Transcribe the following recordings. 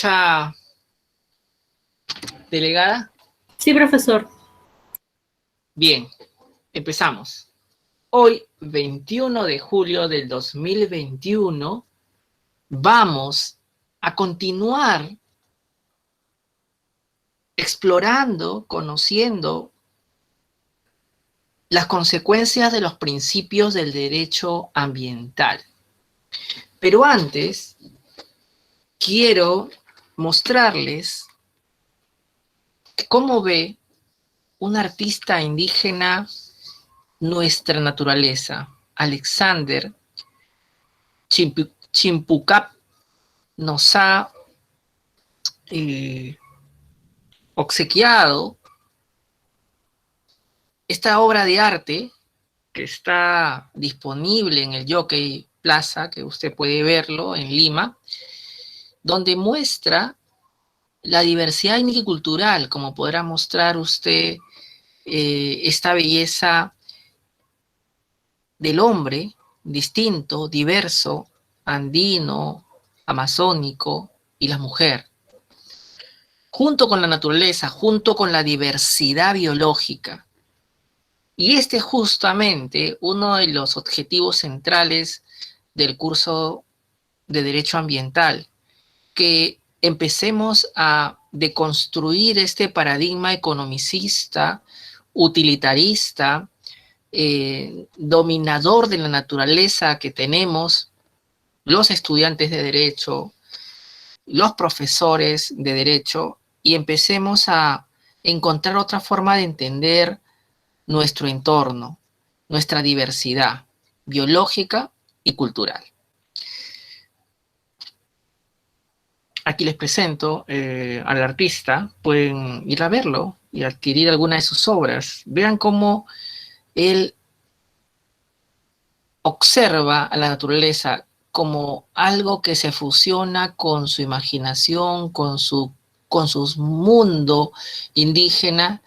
Mucha delegada. Sí, profesor. Bien, empezamos. Hoy, 21 de julio del 2021, vamos a continuar explorando, conociendo las consecuencias de los principios del derecho ambiental. Pero antes, quiero mostrarles cómo ve un artista indígena nuestra naturaleza. Alexander Chimpucap nos ha obsequiado esta obra de arte que está disponible en el Jockey Plaza, que usted puede verlo en Lima, donde muestra la diversidad étnica y cultural, como podrá mostrar usted esta belleza del hombre distinto, diverso, andino, amazónico y la mujer. Junto con la naturaleza, junto con la diversidad biológica. Y este es justamente uno de los objetivos centrales del curso de Derecho Ambiental, que empecemos a deconstruir este paradigma economicista, utilitarista, dominador de la naturaleza que tenemos los estudiantes de Derecho, los profesores de Derecho, y empecemos a encontrar otra forma de entender nuestro entorno, nuestra diversidad biológica y cultural. Aquí les presento al artista, pueden ir a verlo y adquirir alguna de sus obras. Vean cómo él observa a la naturaleza como algo que se fusiona con su imaginación, con su mundo indígena,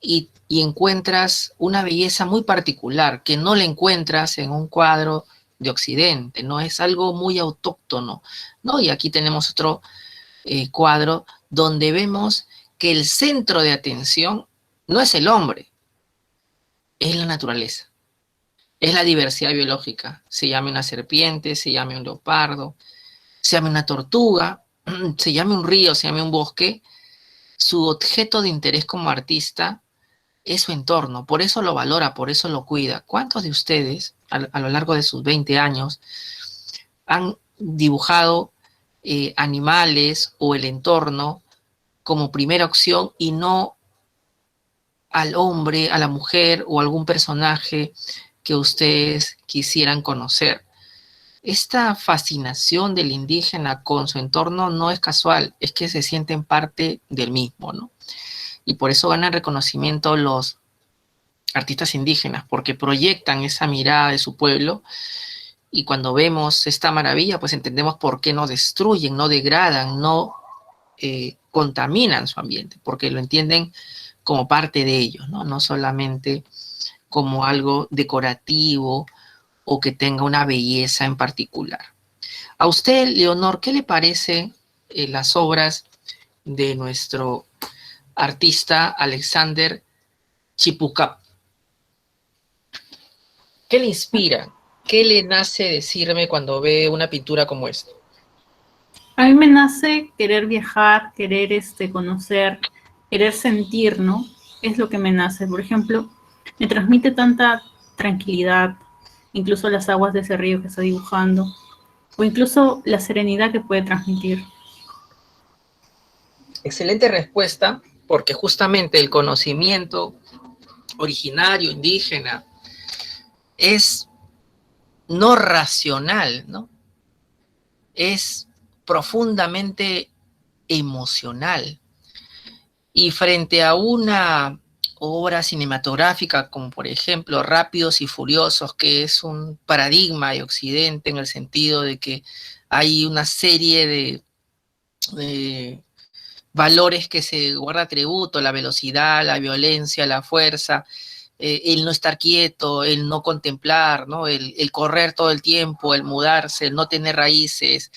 y encuentras una belleza muy particular que no la encuentras en un cuadro de Occidente, ¿no? Es algo muy autóctono, ¿no? Y aquí tenemos otro cuadro donde vemos que el centro de atención no es el hombre, es la naturaleza, es la diversidad biológica. Se llame una serpiente, se llame un leopardo, se llame una tortuga, se llame un río, se llame un bosque, su objeto de interés como artista es su entorno, por eso lo valora, por eso lo cuida. ¿Cuántos de ustedes a lo largo de sus 20 años han dibujado animales o el entorno como primera opción y no al hombre, a la mujer o algún personaje que ustedes quisieran conocer? Esta fascinación del indígena con su entorno no es casual, es que se sienten parte del mismo, ¿no? Y por eso ganan reconocimiento los artistas indígenas, porque proyectan esa mirada de su pueblo, y cuando vemos esta maravilla, pues entendemos por qué no destruyen, no degradan, no contaminan su ambiente, porque lo entienden como parte de ellos, ¿no? No solamente como algo decorativo o que tenga una belleza en particular. A usted, Leonor, ¿qué le parece las obras de nuestro artista Alexander Chipucap? ¿Qué le inspira? ¿Qué le nace decirme cuando ve una pintura como esta? A mí me nace querer viajar, querer conocer, querer sentir, ¿no? Es lo que me nace. Por ejemplo, me transmite tanta tranquilidad, incluso las aguas de ese río que está dibujando, o incluso la serenidad que puede transmitir. Excelente respuesta, porque justamente el conocimiento originario, indígena, es no racional, ¿no? Es profundamente emocional. Y frente a una obra cinematográfica como por ejemplo Rápidos y Furiosos, que es un paradigma de Occidente en el sentido de que hay una serie de valores que se guarda tributo, la velocidad, la violencia, la fuerza, el no estar quieto, el no contemplar, ¿no? El correr todo el tiempo, el mudarse, el no tener raíces,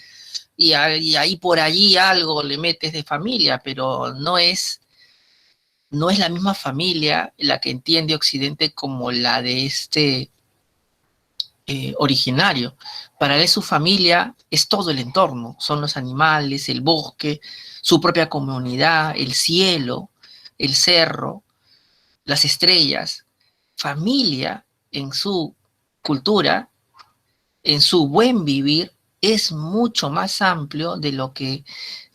y ahí por allí algo le metes de familia, pero no es la misma familia la que entiende Occidente como la de este originario. Para él su familia es todo el entorno, son los animales, el bosque, su propia comunidad, el cielo, el cerro, las estrellas. Familia en su cultura, en su buen vivir, es mucho más amplio de lo que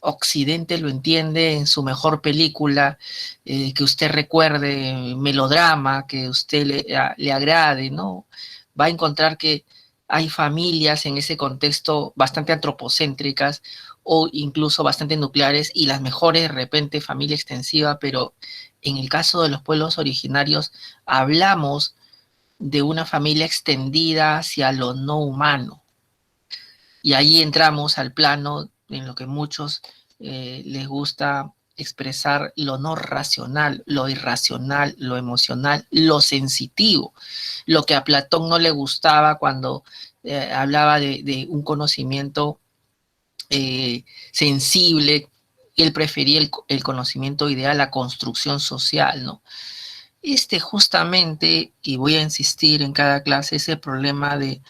Occidente lo entiende en su mejor película, que usted recuerde, melodrama, que usted le agrade, ¿no? Va a encontrar que hay familias en ese contexto bastante antropocéntricas o incluso bastante nucleares y las mejores de repente familia extensiva, pero en el caso de los pueblos originarios hablamos de una familia extendida hacia lo no humano. Y ahí entramos al plano en lo que muchos les gusta expresar lo no racional, lo irracional, lo emocional, lo sensitivo, lo que a Platón no le gustaba cuando hablaba de un conocimiento sensible, él prefería el conocimiento ideal, la construcción social, ¿no? Justamente, y voy a insistir en cada clase, ese problema de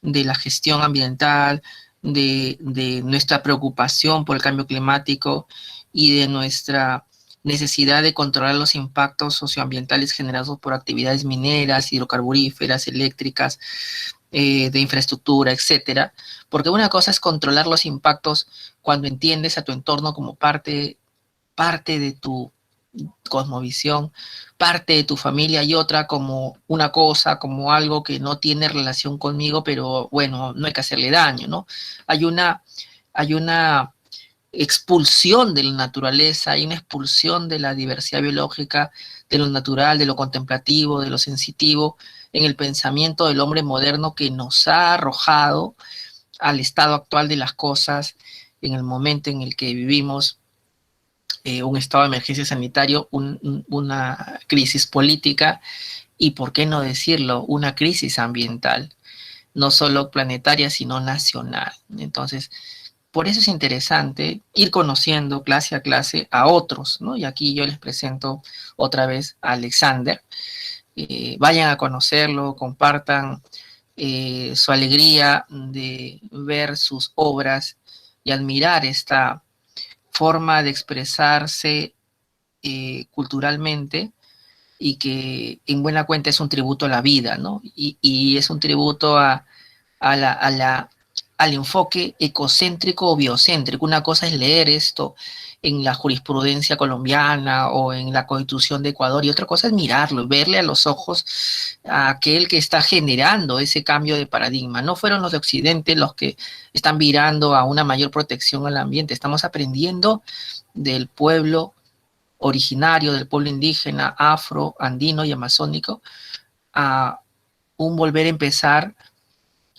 la gestión ambiental, de nuestra preocupación por el cambio climático y de nuestra necesidad de controlar los impactos socioambientales generados por actividades mineras, hidrocarburíferas, eléctricas, de infraestructura, etcétera. Porque una cosa es controlar los impactos cuando entiendes a tu entorno como parte de tu cosmovisión, parte de tu familia, y otra como una cosa, como algo que no tiene relación conmigo, pero bueno, no hay que hacerle daño, ¿no? Hay una expulsión de la naturaleza, hay una expulsión de la diversidad biológica, de lo natural, de lo contemplativo, de lo sensitivo, en el pensamiento del hombre moderno que nos ha arrojado al estado actual de las cosas, en el momento en el que vivimos un estado de emergencia sanitario, una crisis política y, por qué no decirlo, una crisis ambiental, no solo planetaria, sino nacional. Entonces, por eso es interesante ir conociendo clase a clase a otros, ¿no? Y aquí yo les presento otra vez a Alexander. Vayan a conocerlo, compartan su alegría de ver sus obras y admirar esta forma de expresarse culturalmente, y que en buena cuenta es un tributo a la vida, ¿no? Y es un tributo a al enfoque ecocéntrico o biocéntrico. Una cosa es leer esto en la jurisprudencia colombiana o en la Constitución de Ecuador, y otra cosa es mirarlo, verle a los ojos a aquel que está generando ese cambio de paradigma. No fueron los de Occidente los que están virando a una mayor protección al ambiente. Estamos aprendiendo del pueblo originario, del pueblo indígena, afro, andino y amazónico, a un volver a empezar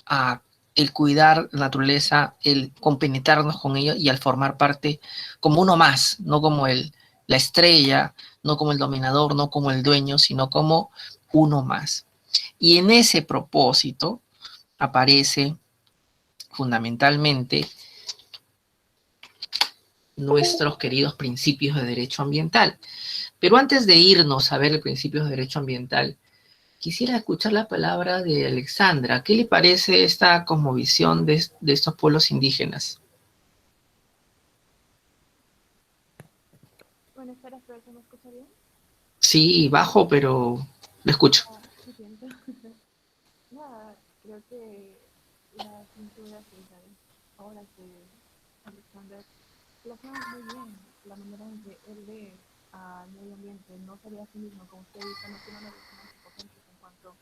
a el cuidar la naturaleza, el compenetrarnos con ello y al formar parte como uno más, no como la estrella, no como el dominador, no como el dueño, sino como uno más. Y en ese propósito aparece fundamentalmente nuestros queridos principios de derecho ambiental. Pero antes de irnos a ver el principio de derecho ambiental, quisiera escuchar la palabra de Alexandra. ¿Qué le parece esta cosmovisión de estos pueblos indígenas? Bueno, espera, ¿se me escucha bien? Sí, bajo, pero lo escucho. Lo siento. Nada, creo que la pintura que ahora que Alexander plasma muy bien la manera en que él ve al medio ambiente. No sería a sí mismo, como usted dice, no tiene una visión antropocéntrica en cuanto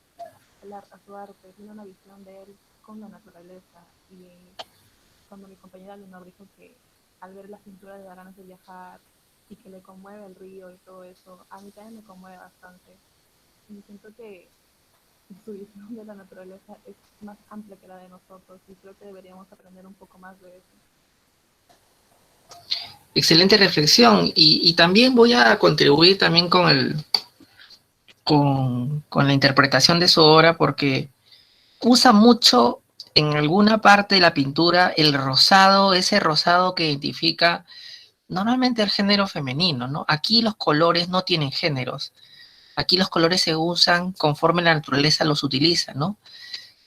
a su arte, tiene una visión de él con la naturaleza. Y cuando mi compañera Leonor dijo que al ver las pinturas de ganas de viajar y que le conmueve el río y todo eso, a mí también me conmueve bastante. Y siento que su visión de la naturaleza es más amplia que la de nosotros, y creo que deberíamos aprender un poco más de eso. Excelente reflexión, y también voy a contribuir también con la interpretación de su obra, porque usa mucho en alguna parte de la pintura el rosado, ese rosado que identifica normalmente el género femenino, ¿no? Aquí los colores no tienen géneros. Aquí los colores se usan conforme la naturaleza los utiliza, ¿no?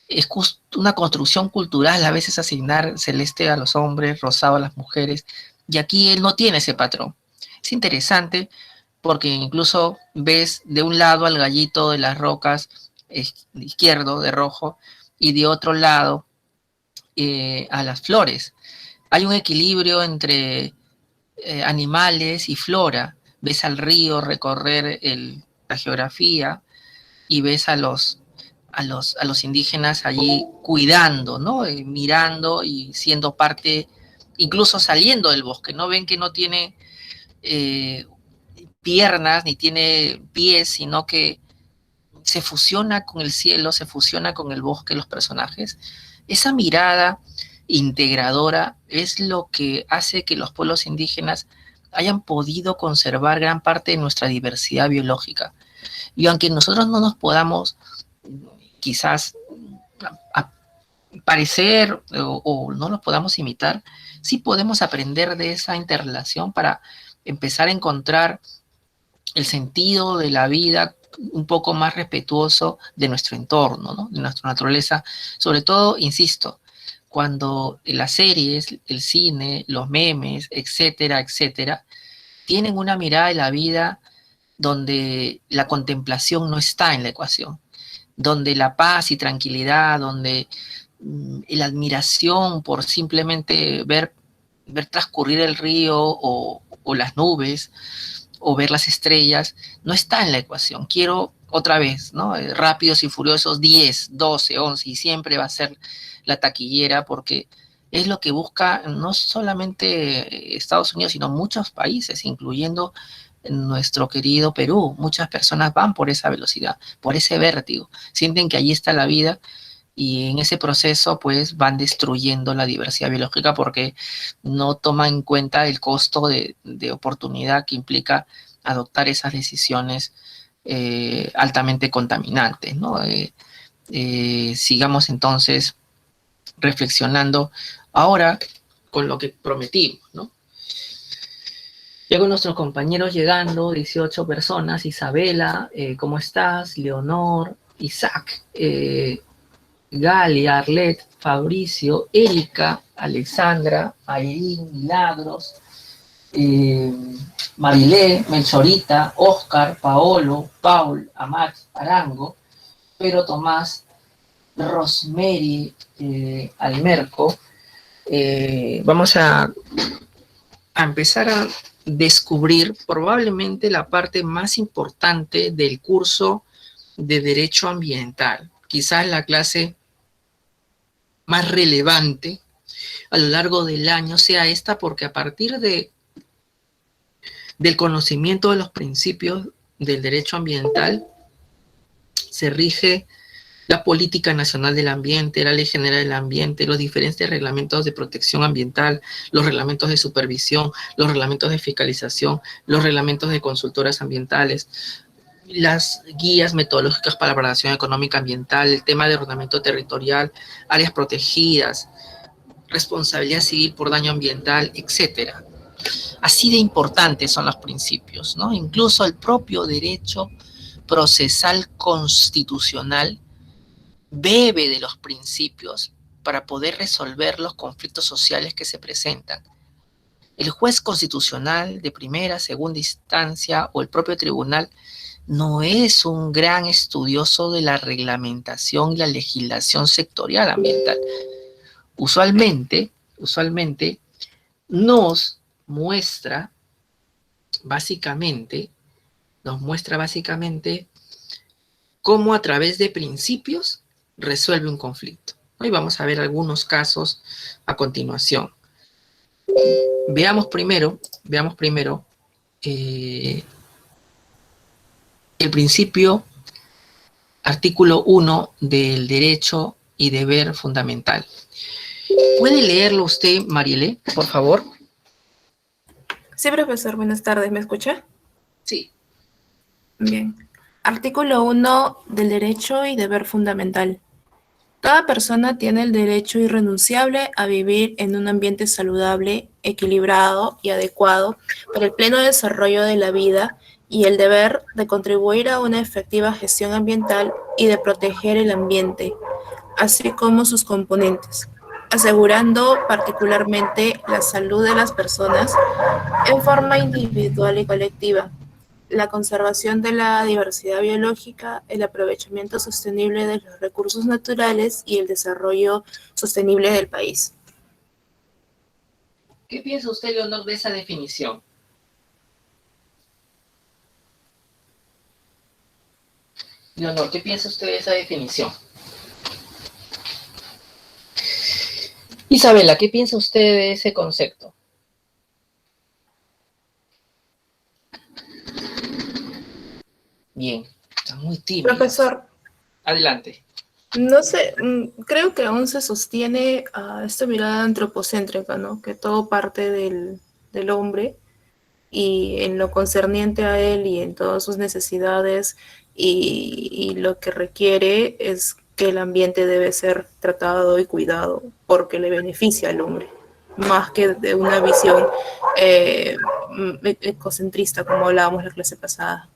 Es una construcción cultural a veces asignar celeste a los hombres, rosado a las mujeres, y aquí él no tiene ese patrón. Es interesante porque incluso ves de un lado al gallito de las rocas izquierdo de rojo y de otro lado a las flores. Hay un equilibrio entre animales y flora. Ves al río recorrer la geografía y ves a los indígenas allí cuidando, ¿no? Mirando y siendo parte, incluso saliendo del bosque, ¿no? Ven que no tiene piernas ni tiene pies, sino que se fusiona con el cielo, se fusiona con el bosque, los personajes. Esa mirada integradora es lo que hace que los pueblos indígenas hayan podido conservar gran parte de nuestra diversidad biológica. Y aunque nosotros no nos podamos quizás parecer o no nos podamos imitar, sí podemos aprender de esa interrelación para empezar a encontrar el sentido de la vida un poco más respetuoso de nuestro entorno, ¿no? De nuestra naturaleza. Sobre todo, insisto, cuando las series, el cine, los memes, etcétera, etcétera, tienen una mirada de la vida donde la contemplación no está en la ecuación, donde la paz y tranquilidad, donde la admiración por simplemente ver transcurrir el río o las nubes o ver las estrellas, no está en la ecuación. Quiero otra vez, ¿no? Rápidos y Furiosos 10, 12, 11, y siempre va a ser la taquillera porque es lo que busca no solamente Estados Unidos, sino muchos países, incluyendo nuestro querido Perú. Muchas personas van por esa velocidad, por ese vértigo, sienten que allí está la vida y en ese proceso pues van destruyendo la diversidad biológica porque no toman en cuenta el costo de oportunidad que implica adoptar esas decisiones altamente contaminantes, ¿no? Sigamos entonces reflexionando ahora con lo que prometimos, ¿no? Ya con nuestros compañeros llegando, 18 personas, Isabela, ¿cómo estás? Leonor, Isaac, Galia, Arlet, Fabricio, Erika, Alexandra, Ayrin, Milagros, Marilé, Melchorita, Oscar, Paolo, Paul, Amat, Arango, Pedro Tomás, Rosemary, Almerco. Vamos a empezar a descubrir probablemente la parte más importante del curso de Derecho Ambiental, quizás la clase más relevante a lo largo del año sea esta, porque a partir del conocimiento de los principios del derecho ambiental se rige la Política Nacional del Ambiente, la Ley General del Ambiente, los diferentes reglamentos de protección ambiental, los reglamentos de supervisión, los reglamentos de fiscalización, los reglamentos de consultoras ambientales, las guías metodológicas para la valoración económica ambiental, el tema de ordenamiento territorial, áreas protegidas, responsabilidad civil por daño ambiental, etcétera. Así de importantes son los principios, ¿no? Incluso el propio derecho procesal constitucional bebe de los principios para poder resolver los conflictos sociales que se presentan. El juez constitucional de primera, segunda instancia o el propio tribunal no es un gran estudioso de la reglamentación y la legislación sectorial ambiental. Usualmente nos muestra básicamente cómo a través de principios resuelve un conflicto. Hoy vamos a ver algunos casos a continuación. Veamos primero el principio, artículo 1 del derecho y deber fundamental. ¿Puede leerlo usted, Marielé, por favor? Sí, profesor, buenas tardes, ¿me escucha? Sí. Bien. Artículo 1 del derecho y deber fundamental. Toda persona tiene el derecho irrenunciable a vivir en un ambiente saludable, equilibrado y adecuado para el pleno desarrollo de la vida y el deber de contribuir a una efectiva gestión ambiental y de proteger el ambiente, así como sus componentes, asegurando particularmente la salud de las personas en forma individual y colectiva, la conservación de la diversidad biológica, el aprovechamiento sostenible de los recursos naturales y el desarrollo sostenible del país. ¿Qué piensa usted, Leonor, de esa definición? Leonor, ¿qué piensa usted de esa definición? Isabela, ¿qué piensa usted de ese concepto? Bien, está muy tímido. Profesor, Adelante. no sé, creo que aún se sostiene esta mirada antropocéntrica, ¿no? Que todo parte del hombre y en lo concerniente a él y en todas sus necesidades y lo que requiere es que el ambiente debe ser tratado y cuidado porque le beneficia al hombre, más que de una visión ecocentrista como hablábamos la clase pasada.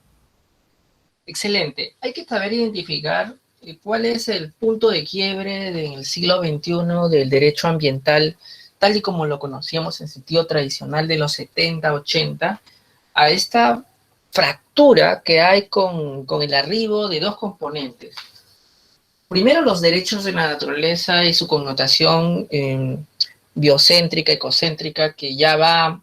Excelente. Hay que saber identificar cuál es el punto de quiebre del siglo XXI del derecho ambiental, tal y como lo conocíamos en sentido tradicional de los 70, 80, a esta fractura que hay con el arribo de dos componentes. Primero, los derechos de la naturaleza y su connotación biocéntrica, ecocéntrica, que ya va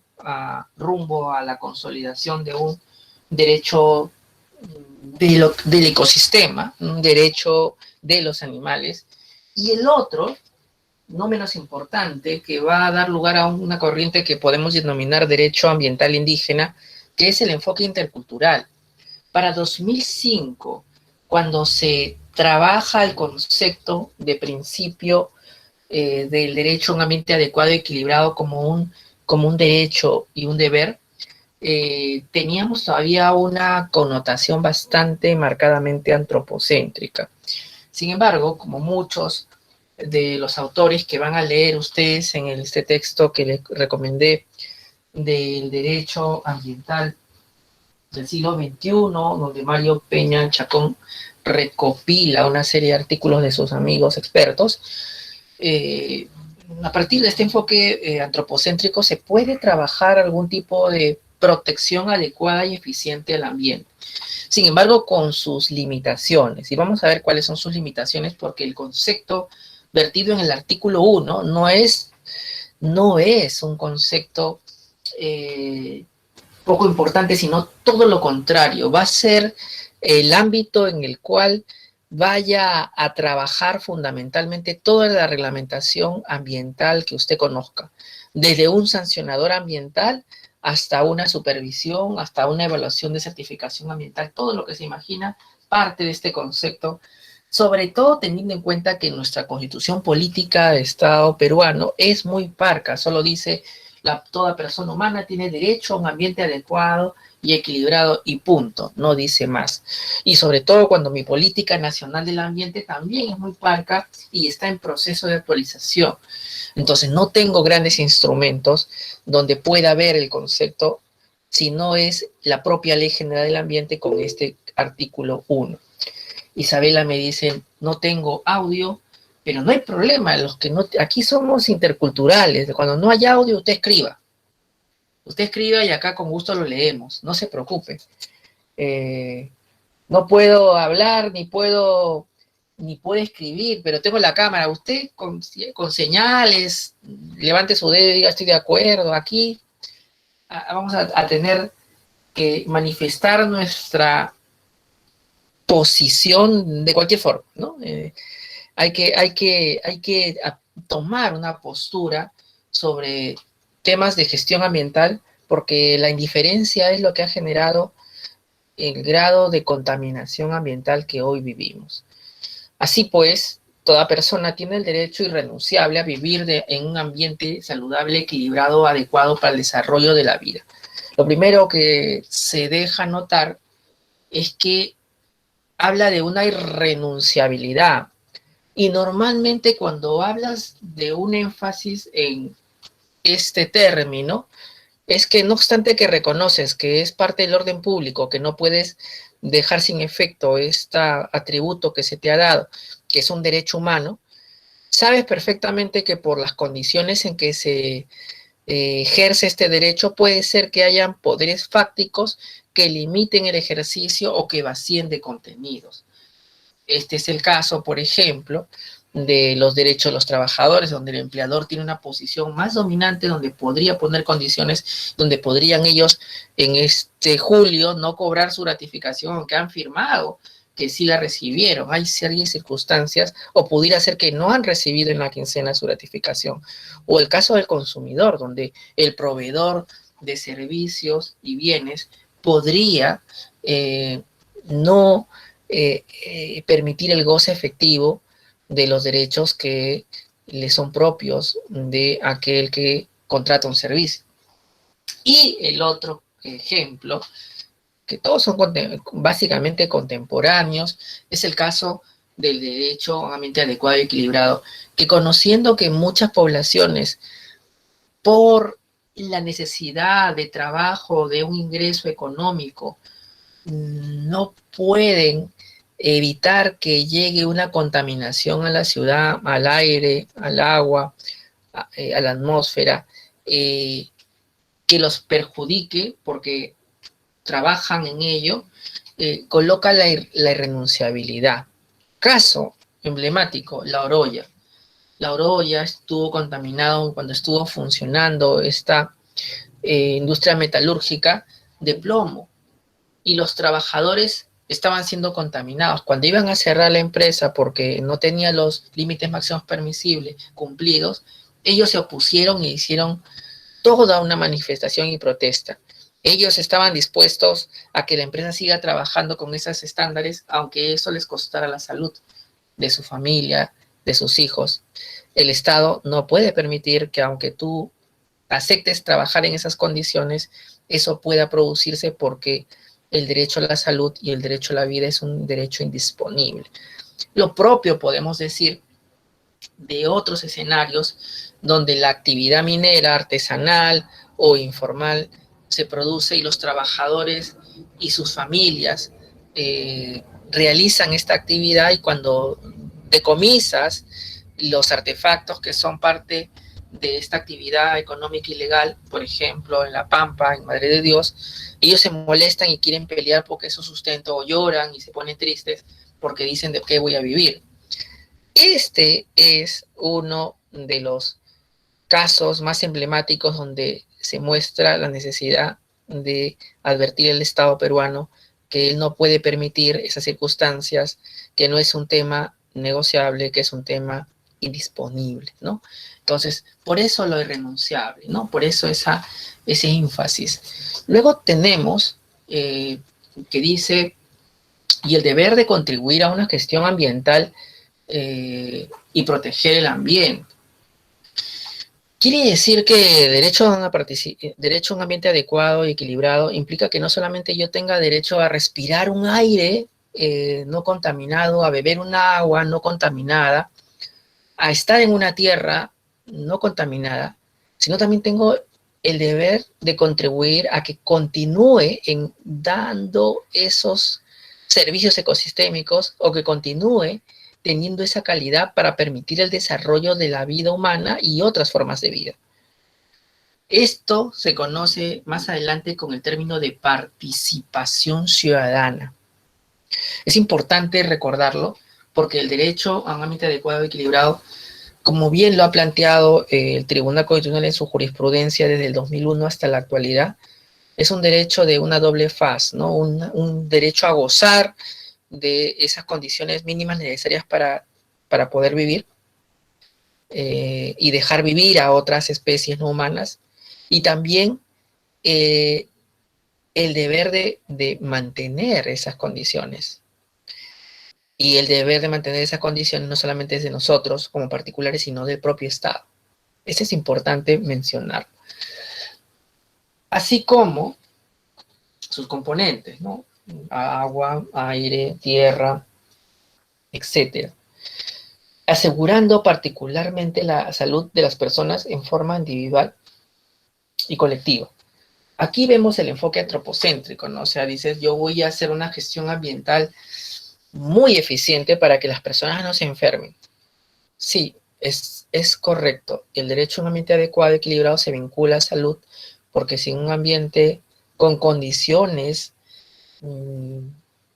rumbo a la consolidación de un derecho del ecosistema, un derecho de los animales, y el otro, no menos importante, que va a dar lugar a una corriente que podemos denominar derecho ambiental indígena, que es el enfoque intercultural. Para 2005, cuando se trabaja el concepto de principio del derecho a un ambiente adecuado y equilibrado como un derecho y un deber, teníamos todavía una connotación bastante marcadamente antropocéntrica. Sin embargo, como muchos de los autores que van a leer ustedes en este texto que les recomendé del derecho ambiental del siglo XXI, donde Mario Peña Chacón recopila una serie de artículos de sus amigos expertos, a partir de este enfoque antropocéntrico se puede trabajar algún tipo de protección adecuada y eficiente al ambiente. Sin embargo, con sus limitaciones. Y vamos a ver cuáles son sus limitaciones, porque el concepto vertido en el artículo 1 no es un concepto poco importante, sino todo lo contrario. Va a ser el ámbito en el cual vaya a trabajar fundamentalmente toda la reglamentación ambiental que usted conozca, desde un sancionador ambiental hasta una supervisión, hasta una evaluación de certificación ambiental, todo lo que se imagina parte de este concepto, sobre todo teniendo en cuenta que nuestra constitución política de Estado peruano es muy parca, solo dice toda persona humana tiene derecho a un ambiente adecuado y equilibrado y punto, no dice más. Y sobre todo cuando mi política nacional del ambiente también es muy parca y está en proceso de actualización. Entonces no tengo grandes instrumentos donde pueda ver el concepto si no es la propia Ley General del Ambiente con este artículo 1. Isabela me dice, no tengo audio, pero no hay problema, aquí somos interculturales, cuando no haya audio usted escriba. Usted escriba y acá con gusto lo leemos, no se preocupe. No puedo hablar, ni puedo escribir, pero tengo la cámara. Usted con señales, levante su dedo y diga estoy de acuerdo. Aquí vamos a tener que manifestar nuestra posición de cualquier forma, ¿no? Hay que tomar una postura sobre temas de gestión ambiental, porque la indiferencia es lo que ha generado el grado de contaminación ambiental que hoy vivimos. Así pues, toda persona tiene el derecho irrenunciable a vivir en un ambiente saludable, equilibrado, adecuado para el desarrollo de la vida. Lo primero que se deja notar es que habla de una irrenunciabilidad. Y normalmente cuando hablas de un énfasis en este término, es que no obstante que reconoces que es parte del orden público, que no puedes dejar sin efecto este atributo que se te ha dado, que es un derecho humano, sabes perfectamente que por las condiciones en que se ejerce este derecho, puede ser que hayan poderes fácticos que limiten el ejercicio o que vacíen de contenidos. Este es el caso, por ejemplo, de los derechos de los trabajadores, donde el empleador tiene una posición más dominante, donde podría poner condiciones, donde podrían ellos en este julio no cobrar su ratificación, aunque han firmado que sí la recibieron. Hay serias circunstancias, o pudiera ser que no han recibido en la quincena su ratificación. O el caso del consumidor, donde el proveedor de servicios y bienes podría no permitir el goce efectivo de los derechos que le son propios de aquel que contrata un servicio. Y el otro ejemplo, que todos son básicamente contemporáneos, es el caso del derecho a un ambiente adecuado y equilibrado, que conociendo que muchas poblaciones, por la necesidad de trabajo, de un ingreso económico, no pueden evitar que llegue una contaminación a la ciudad, al aire, al agua, a la atmósfera, que los perjudique porque trabajan en ello, coloca la irrenunciabilidad. Caso emblemático, La Oroya. La Oroya estuvo contaminado cuando estuvo funcionando esta industria metalúrgica de plomo, y los trabajadores estaban siendo contaminados. Cuando iban a cerrar la empresa porque no tenía los límites máximos permisibles cumplidos, ellos se opusieron y hicieron toda una manifestación y protesta. Ellos estaban dispuestos a que la empresa siga trabajando con esos estándares, aunque eso les costara la salud de su familia, de sus hijos. El Estado no puede permitir que, aunque tú aceptes trabajar en esas condiciones, eso pueda producirse, porque el derecho a la salud y el derecho a la vida es un derecho indisponible. Lo propio podemos decir de otros escenarios donde la actividad minera, artesanal o informal se produce y los trabajadores y sus familias realizan esta actividad, y cuando decomisas los artefactos que son parte de esta actividad económica ilegal, por ejemplo, en La Pampa, en Madre de Dios, ellos se molestan y quieren pelear porque es su sustento, o lloran y se ponen tristes porque dicen de qué voy a vivir. Este es uno de los casos más emblemáticos donde se muestra la necesidad de advertir al Estado peruano que él no puede permitir esas circunstancias, que no es un tema negociable, que es un tema indisponible, ¿no? Entonces, por eso lo irrenunciable, ¿no? Por eso ese énfasis. Luego tenemos que dice, y el deber de contribuir a una gestión ambiental y proteger el ambiente. Quiere decir que derecho a un ambiente adecuado y equilibrado implica que no solamente yo tenga derecho a respirar un aire no contaminado, a beber un agua no contaminada, a estar en una tierra no contaminada, sino también tengo el deber de contribuir a que continúe dando esos servicios ecosistémicos, o que continúe teniendo esa calidad para permitir el desarrollo de la vida humana y otras formas de vida. Esto se conoce más adelante con el término de participación ciudadana. Es importante recordarlo, porque el derecho a un ambiente adecuado y equilibrado, como bien lo ha planteado el Tribunal Constitucional en su jurisprudencia desde el 2001 hasta la actualidad, es un derecho de una doble faz, ¿no? Un derecho a gozar de esas condiciones mínimas necesarias para poder vivir y dejar vivir a otras especies no humanas, y también el deber de mantener esas condiciones. Y el deber de mantener esas condiciones no solamente es de nosotros como particulares, sino del propio Estado. Eso es importante mencionar. Así como sus componentes, ¿no? Agua, aire, tierra, etc. asegurando particularmente la salud de las personas en forma individual y colectiva. Aquí vemos el enfoque antropocéntrico, ¿no? O sea, dices, yo voy a hacer una gestión ambiental muy eficiente para que las personas no se enfermen. Sí, es correcto. El derecho a un ambiente adecuado, equilibrado, se vincula a salud, porque sin un ambiente con condiciones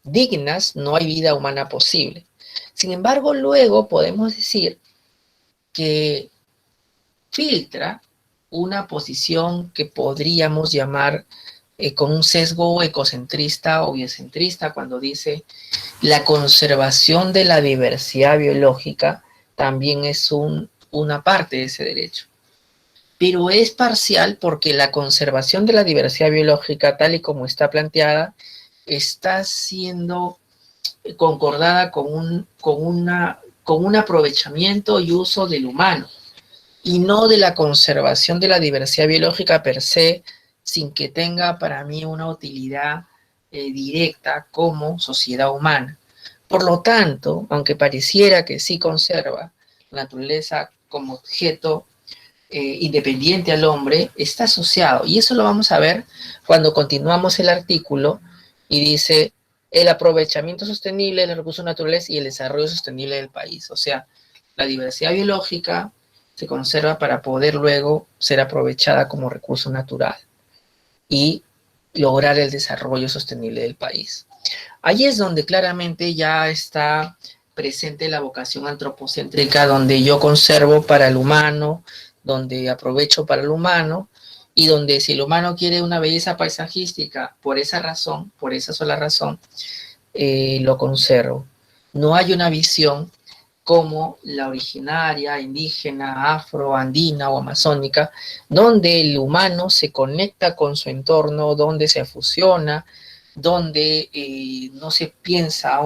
dignas, no hay vida humana posible. Sin embargo, luego podemos decir que filtra una posición que podríamos llamar con un sesgo ecocentrista o biocentrista, cuando dice la conservación de la diversidad biológica también es una parte de ese derecho. Pero es parcial porque la conservación de la diversidad biológica, tal y como está planteada, está siendo concordada con un aprovechamiento y uso del humano, y no de la conservación de la diversidad biológica per se, sin que tenga para mí una utilidad directa como sociedad humana. Por lo tanto, aunque pareciera que sí conserva la naturaleza como objeto independiente al hombre, está asociado. Y eso lo vamos a ver cuando continuamos el artículo y dice el aprovechamiento sostenible de los recursos naturales y el desarrollo sostenible del país. O sea, la diversidad biológica se conserva para poder luego ser aprovechada como recurso natural y lograr el desarrollo sostenible del país. Ahí es donde claramente ya está presente la vocación antropocéntrica, donde yo conservo para el humano, donde aprovecho para el humano, y donde si el humano quiere una belleza paisajística, por esa razón, por esa sola razón, lo conservo. No hay una visión como la originaria, indígena, afro, andina o amazónica, donde el humano se conecta con su entorno, donde se fusiona, donde no se piensa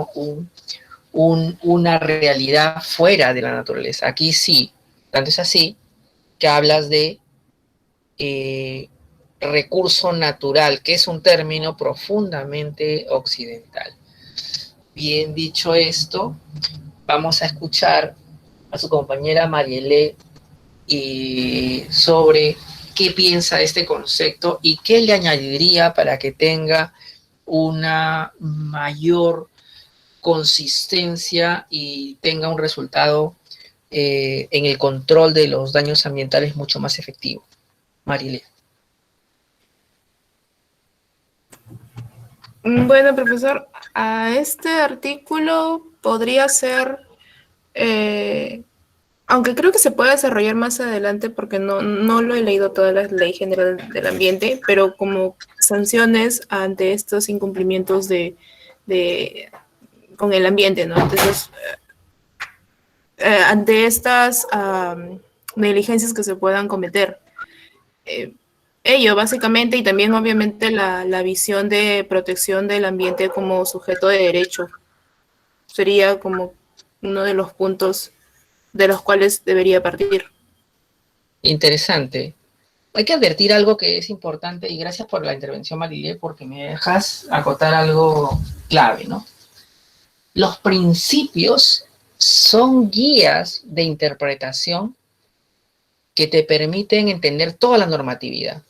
una realidad fuera de la naturaleza. Aquí sí, tanto es así que hablas de recurso natural, que es un término profundamente occidental. Bien dicho esto, vamos a escuchar a su compañera Marielé sobre qué piensa de este concepto y qué le añadiría para que tenga una mayor consistencia y tenga un resultado en el control de los daños ambientales mucho más efectivo. Marielé. Bueno, profesor, a este artículo podría ser, aunque creo que se puede desarrollar más adelante porque no lo he leído toda la Ley General del Ambiente, pero como sanciones ante estos incumplimientos con el ambiente, ¿no? Entonces, ante estas negligencias que se puedan cometer. Ello, básicamente, y también obviamente la visión de protección del ambiente como sujeto de derecho sería como uno de los puntos de los cuales debería partir. Interesante. Hay que advertir algo que es importante, y gracias por la intervención, Marilé, porque me dejas acotar algo clave, ¿no? Los principios son guías de interpretación que te permiten entender toda la normatividad.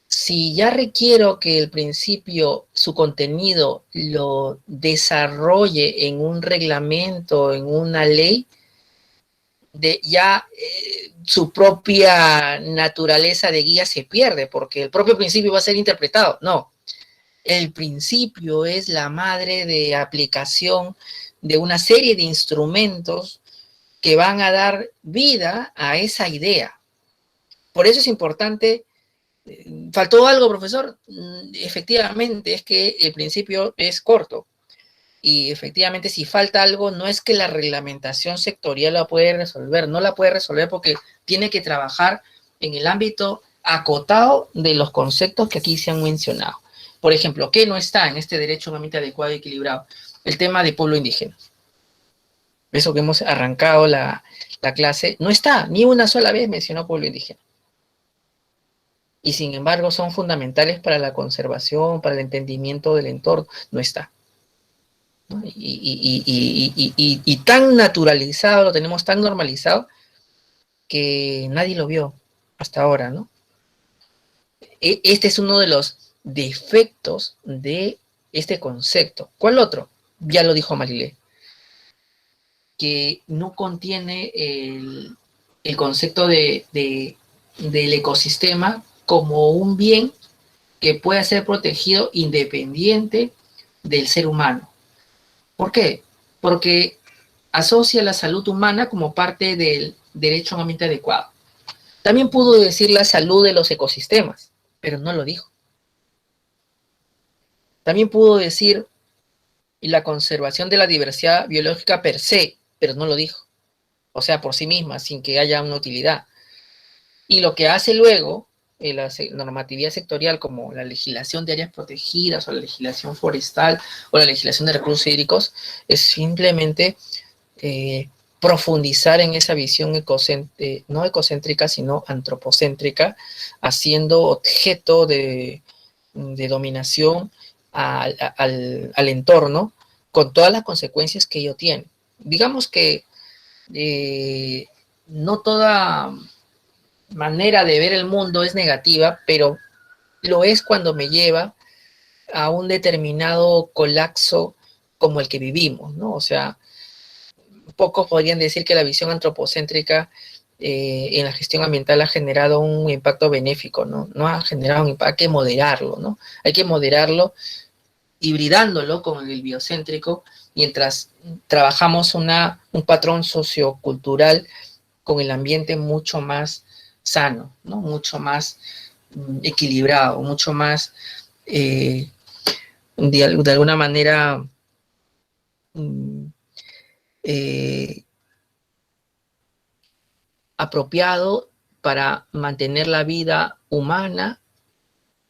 Si ya requiero que el principio, su contenido, lo desarrolle en un reglamento, en una ley, su propia naturaleza de guía se pierde, porque el propio principio va a ser interpretado. No, el principio es la madre de aplicación de una serie de instrumentos que van a dar vida a esa idea. Por eso es importante. ¿Faltó algo, profesor? Efectivamente, es que el principio es corto. Y efectivamente, si falta algo, no es que la reglamentación sectorial la puede resolver, no la puede resolver porque tiene que trabajar en el ámbito acotado de los conceptos que aquí se han mencionado. Por ejemplo, ¿qué no está en este derecho a un ambiente adecuado y equilibrado? El tema de pueblo indígena. Eso que hemos arrancado la clase, no está, ni una sola vez mencionó pueblo indígena. Y sin embargo son fundamentales para la conservación, para el entendimiento del entorno. No está. Y tan naturalizado, lo tenemos tan normalizado, que nadie lo vio hasta ahora, ¿no? Este es uno de los defectos de este concepto. ¿Cuál otro? Ya lo dijo Marilé, que no contiene el concepto del ecosistema como un bien que pueda ser protegido independiente del ser humano. ¿Por qué? Porque asocia la salud humana como parte del derecho a un ambiente adecuado. También pudo decir la salud de los ecosistemas, pero no lo dijo. También pudo decir la conservación de la diversidad biológica per se, pero no lo dijo. O sea, por sí misma, sin que haya una utilidad. Y lo que hace luego, la normatividad sectorial, como la legislación de áreas protegidas, o la legislación forestal, o la legislación de recursos hídricos, es simplemente profundizar en esa visión no ecocéntrica, sino antropocéntrica, haciendo objeto de dominación al entorno, con todas las consecuencias que ello tiene. Digamos que no toda manera de ver el mundo es negativa, pero lo es cuando me lleva a un determinado colapso como el que vivimos, ¿no? O sea, pocos podrían decir que la visión antropocéntrica en la gestión ambiental ha generado un impacto benéfico, ¿no? No ha generado un impacto, hay que moderarlo, ¿no? Hay que moderarlo hibridándolo con el biocéntrico mientras trabajamos un patrón sociocultural con el ambiente mucho más sano, ¿no? Mucho más equilibrado, mucho más, de alguna manera, apropiado para mantener la vida humana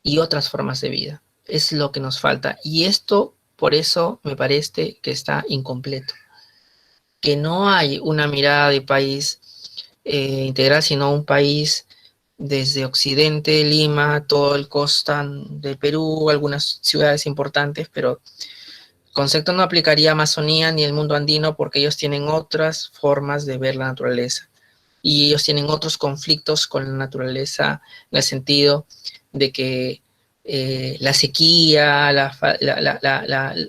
y otras formas de vida. Es lo que nos falta. Y esto, por eso, me parece que está incompleto. Que no hay una mirada de país integral, sino un país desde Occidente, Lima, todo el costa de Perú, algunas ciudades importantes, pero el concepto no aplicaría a Amazonía ni el mundo andino porque ellos tienen otras formas de ver la naturaleza. Y ellos tienen otros conflictos con la naturaleza en el sentido de que la sequía,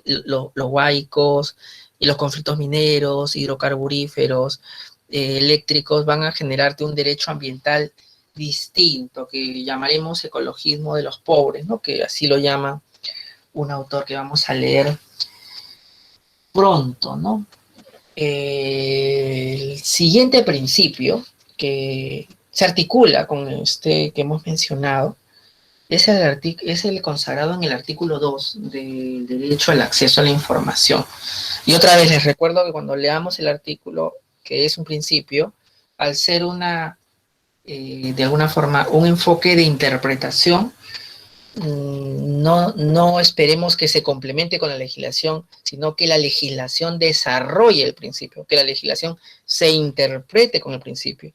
los huaicos y los conflictos mineros, hidrocarburíferos, eléctricos van a generarte un derecho ambiental distinto que llamaremos ecologismo de los pobres, ¿no? Que así lo llama un autor que vamos a leer pronto, ¿no? El siguiente principio que se articula con este que hemos mencionado es el consagrado en el artículo 2 del derecho al acceso a la información. Y otra vez les recuerdo que cuando leamos el artículo, que es un principio, al ser de alguna forma, un enfoque de interpretación, no esperemos que se complemente con la legislación, sino que la legislación desarrolle el principio, que la legislación se interprete con el principio,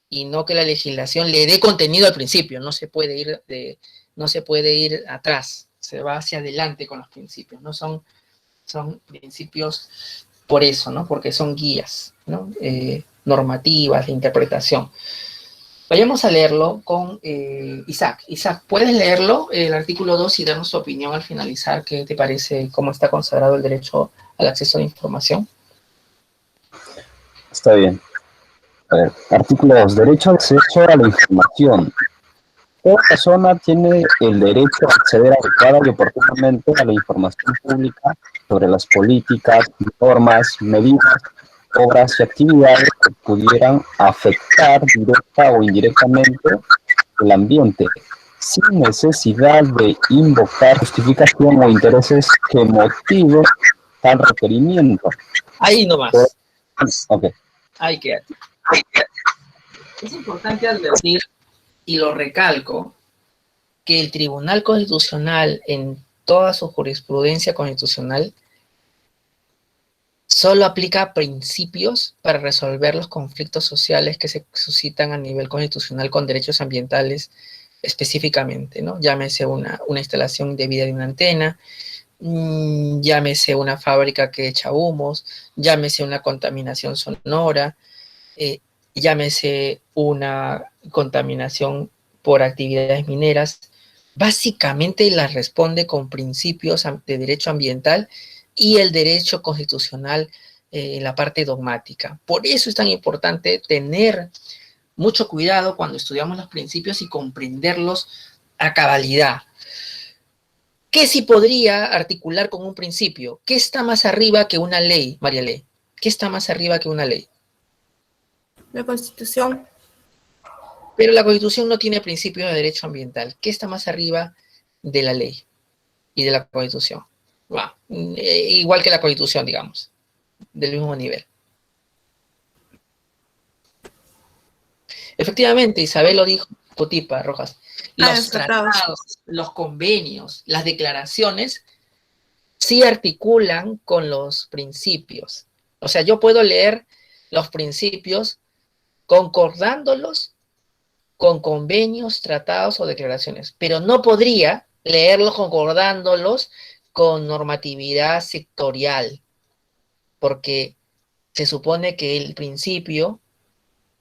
y no que la legislación le dé contenido al principio. No se puede ir atrás, se va hacia adelante con los principios, ¿no? Son principios por eso, ¿no? Porque son guías, ¿no? Normativas de interpretación. Vayamos a leerlo con Isaac. Isaac, ¿puedes leerlo, el artículo 2, y darnos tu opinión al finalizar? ¿Qué te parece, cómo está consagrado el derecho al acceso a la información? Está bien. A ver, artículo 2. Derecho al acceso a la información. Toda persona tiene el derecho a acceder adecuada y oportunamente a la información pública sobre las políticas, normas, medidas, obras y actividades que pudieran afectar directa o indirectamente el ambiente, sin necesidad de invocar justificación o intereses que motiven tal requerimiento. Ahí nomás. Ok. Ahí quédate. Es importante advertir, y lo recalco, que el Tribunal Constitucional, en toda su jurisprudencia constitucional, solo aplica principios para resolver los conflictos sociales que se suscitan a nivel constitucional con derechos ambientales específicamente, ¿no? Llámese una instalación indebida de una antena, llámese una fábrica que echa humos, llámese una contaminación sonora, llámese una contaminación por actividades mineras. Básicamente las responde con principios de derecho ambiental y el derecho constitucional en la parte dogmática. Por eso es tan importante tener mucho cuidado cuando estudiamos los principios y comprenderlos a cabalidad. ¿Qué sí podría articular con un principio? ¿Qué está más arriba que una ley, María Ley? ¿Qué está más arriba que una ley? La Constitución. Pero la Constitución no tiene principios de derecho ambiental. ¿Qué está más arriba de la ley y de la Constitución? Igual que la Constitución, digamos, del mismo nivel. Efectivamente, Isabel lo dijo, Cotipa Rojas, los tratados, los convenios, las declaraciones sí articulan con los principios. O sea, yo puedo leer los principios concordándolos con convenios, tratados o declaraciones, pero no podría leerlos concordándolos con normatividad sectorial, porque se supone que el principio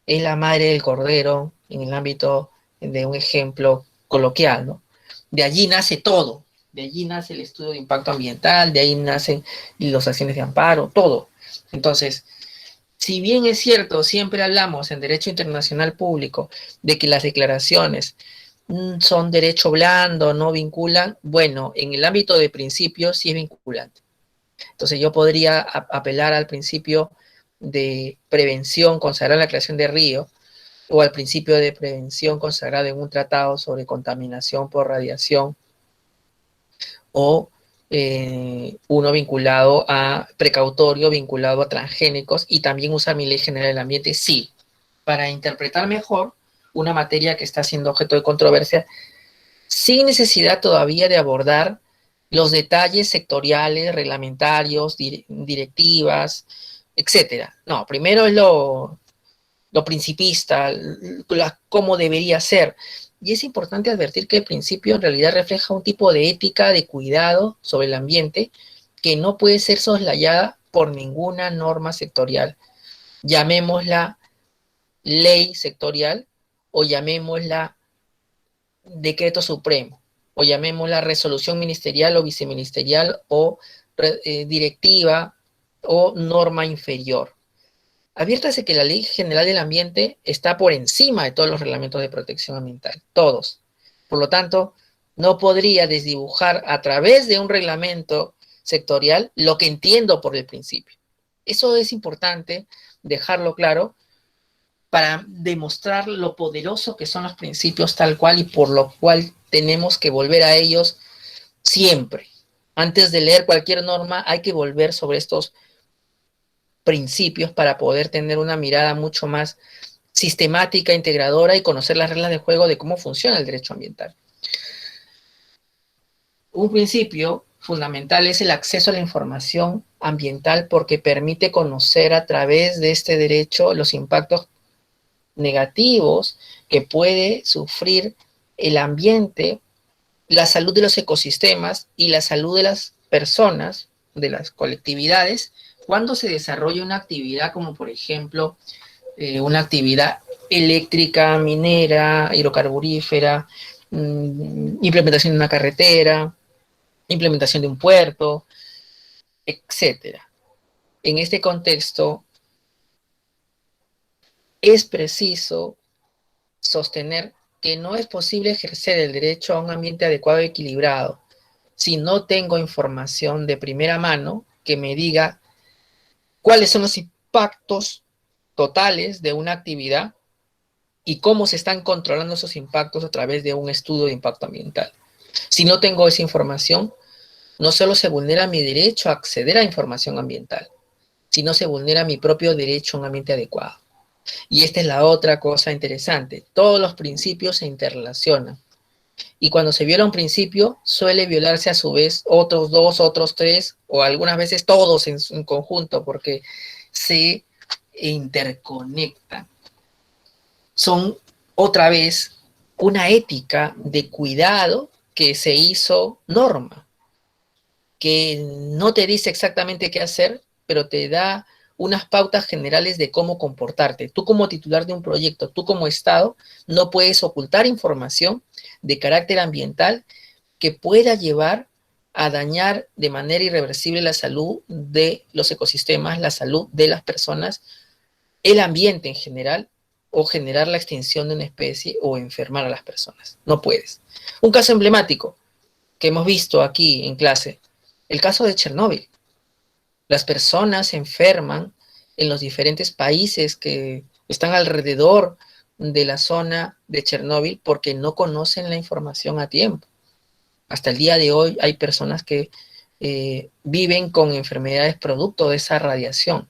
es la madre del cordero en el ámbito de un ejemplo coloquial, ¿no? De allí nace todo, de allí nace el estudio de impacto ambiental, de ahí nacen las acciones de amparo, todo. Entonces, si bien es cierto, siempre hablamos en derecho internacional público de que las declaraciones son derecho blando, no vinculan, bueno, en el ámbito de principios sí es vinculante. Entonces yo podría apelar al principio de prevención consagrado en la creación de río, o al principio de prevención consagrado en un tratado sobre contaminación por radiación, o uno vinculado a precautorio, vinculado a transgénicos, y también usar mi Ley General del Ambiente, sí, para interpretar mejor una materia que está siendo objeto de controversia, sin necesidad todavía de abordar los detalles sectoriales, reglamentarios, directivas, etcétera. No, primero es lo principista, cómo debería ser. Y es importante advertir que el principio en realidad refleja un tipo de ética, de cuidado sobre el ambiente, que no puede ser soslayada por ninguna norma sectorial. Llamémosla ley sectorial, o llamémosla decreto supremo, o llamémosla resolución ministerial o viceministerial, o directiva o norma inferior. Adviértase que la Ley General del Ambiente está por encima de todos los reglamentos de protección ambiental, todos. Por lo tanto, no podría desdibujar a través de un reglamento sectorial lo que entiendo por el principio. Eso es importante dejarlo claro para demostrar lo poderoso que son los principios tal cual, y por lo cual tenemos que volver a ellos siempre. Antes de leer cualquier norma hay que volver sobre estos principios para poder tener una mirada mucho más sistemática, integradora, y conocer las reglas de juego de cómo funciona el derecho ambiental. Un principio fundamental es el acceso a la información ambiental, porque permite conocer a través de este derecho los impactos negativos que puede sufrir el ambiente, la salud de los ecosistemas y la salud de las personas, de las colectividades, cuando se desarrolla una actividad como, por ejemplo, una actividad eléctrica, minera, hidrocarburífera, implementación de una carretera, implementación de un puerto, etcétera. En este contexto, es preciso sostener que no es posible ejercer el derecho a un ambiente adecuado y equilibrado si no tengo información de primera mano que me diga cuáles son los impactos totales de una actividad y cómo se están controlando esos impactos a través de un estudio de impacto ambiental. Si no tengo esa información, no solo se vulnera mi derecho a acceder a información ambiental, sino se vulnera mi propio derecho a un ambiente adecuado. Y esta es la otra cosa interesante. Todos los principios se interrelacionan. Y cuando se viola un principio, suele violarse a su vez otros dos, otros tres, o algunas veces todos en conjunto, porque se interconectan. Son otra vez una ética de cuidado que se hizo norma. que no te dice exactamente qué hacer, pero te da unas pautas generales de cómo comportarte. Tú como titular de un proyecto, tú como Estado, no puedes ocultar información de carácter ambiental que pueda llevar a dañar de manera irreversible la salud de los ecosistemas, la salud de las personas, el ambiente en general, o generar la extinción de una especie o enfermar a las personas. No puedes. Un caso emblemático que hemos visto aquí en clase, el caso de Chernóbil. Las personas se enferman en los diferentes países que están alrededor de la zona de Chernóbil porque no conocen la información a tiempo. Hasta el día de hoy hay personas que viven con enfermedades producto de esa radiación.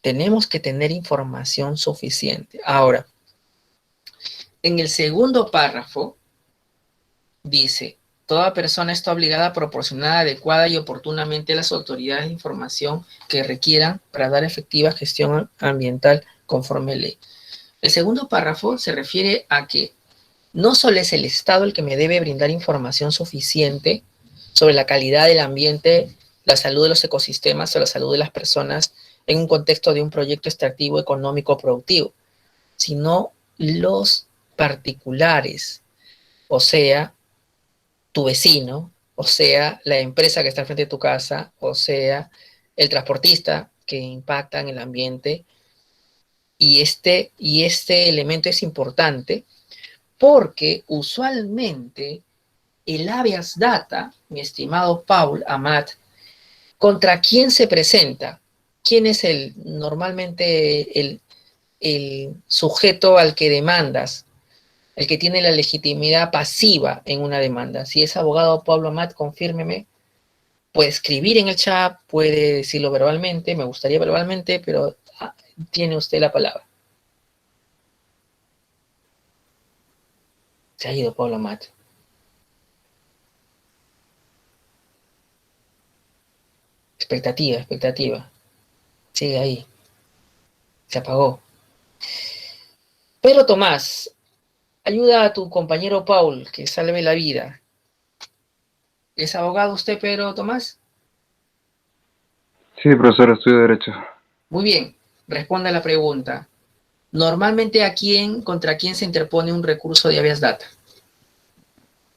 Tenemos que tener información suficiente. Ahora, en el segundo párrafo dice: toda persona está obligada a proporcionar adecuada y oportunamente a las autoridades de información que requieran para dar efectiva gestión ambiental conforme ley. El segundo párrafo se refiere a que no solo es el Estado el que me debe brindar información suficiente sobre la calidad del ambiente, la salud de los ecosistemas o la salud de las personas en un contexto de un proyecto extractivo, económico, productivo, sino los particulares, o sea, tu vecino, o sea, la empresa que está al frente de tu casa, o sea, el transportista que impacta en el ambiente. Y este elemento es importante porque usualmente el habeas data, mi estimado Paul Amat, ¿contra quién se presenta? ¿Quién es normalmente el sujeto al que demandas? El que tiene la legitimidad pasiva en una demanda. Si es abogado Pablo Amat, confírmeme. Puede escribir en el chat, puede decirlo verbalmente, me gustaría verbalmente, pero tiene usted la palabra. Se ha ido Pablo Amat. Expectativa. Sigue ahí. Se apagó. Pedro Tomás, ayuda a tu compañero Paul, que salve la vida. ¿Es abogado usted, Pedro Tomás? Sí, profesor, estudio Derecho. Muy bien, responda a la pregunta. Normalmente, ¿contra quién se interpone un recurso de habeas data?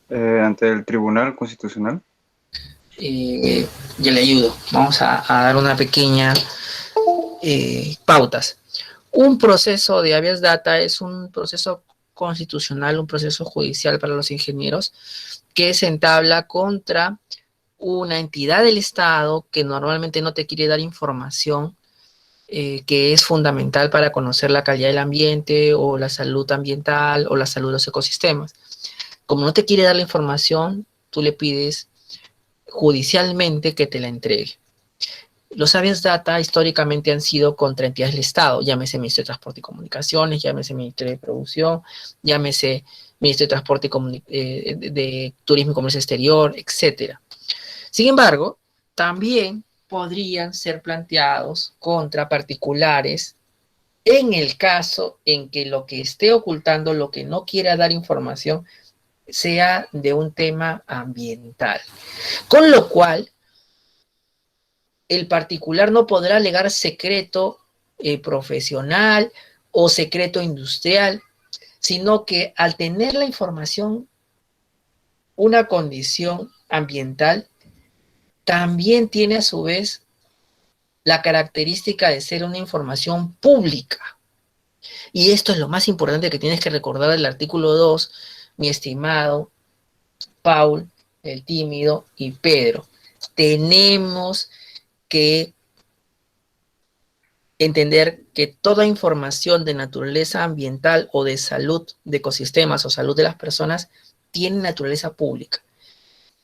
Ante el Tribunal Constitucional. Yo le ayudo. Vamos a dar una pequeña pautas. Un proceso de habeas data es un proceso constitucional, un proceso judicial para los ingenieros que se entabla contra una entidad del Estado que normalmente no te quiere dar información que es fundamental para conocer la calidad del ambiente o la salud ambiental o la salud de los ecosistemas. Como no te quiere dar la información, tú le pides judicialmente que te la entregue. Los habeas data históricamente han sido contra entidades del Estado, llámese Ministerio de Transporte y Comunicaciones, llámese Ministerio de Producción, llámese Ministerio de Transporte y de Turismo y Comercio Exterior, etc. Sin embargo, también podrían ser planteados contra particulares en el caso en que lo que esté ocultando, lo que no quiera dar información, sea de un tema ambiental. Con lo cual, el particular no podrá alegar secreto profesional o secreto industrial, sino que al tener la información, una condición ambiental, también tiene a su vez la característica de ser una información pública. Y esto es lo más importante que tienes que recordar del artículo 2, mi estimado Paul, el tímido y Pedro. Tenemos que entender que toda información de naturaleza ambiental o de salud de ecosistemas o salud de las personas tiene naturaleza pública.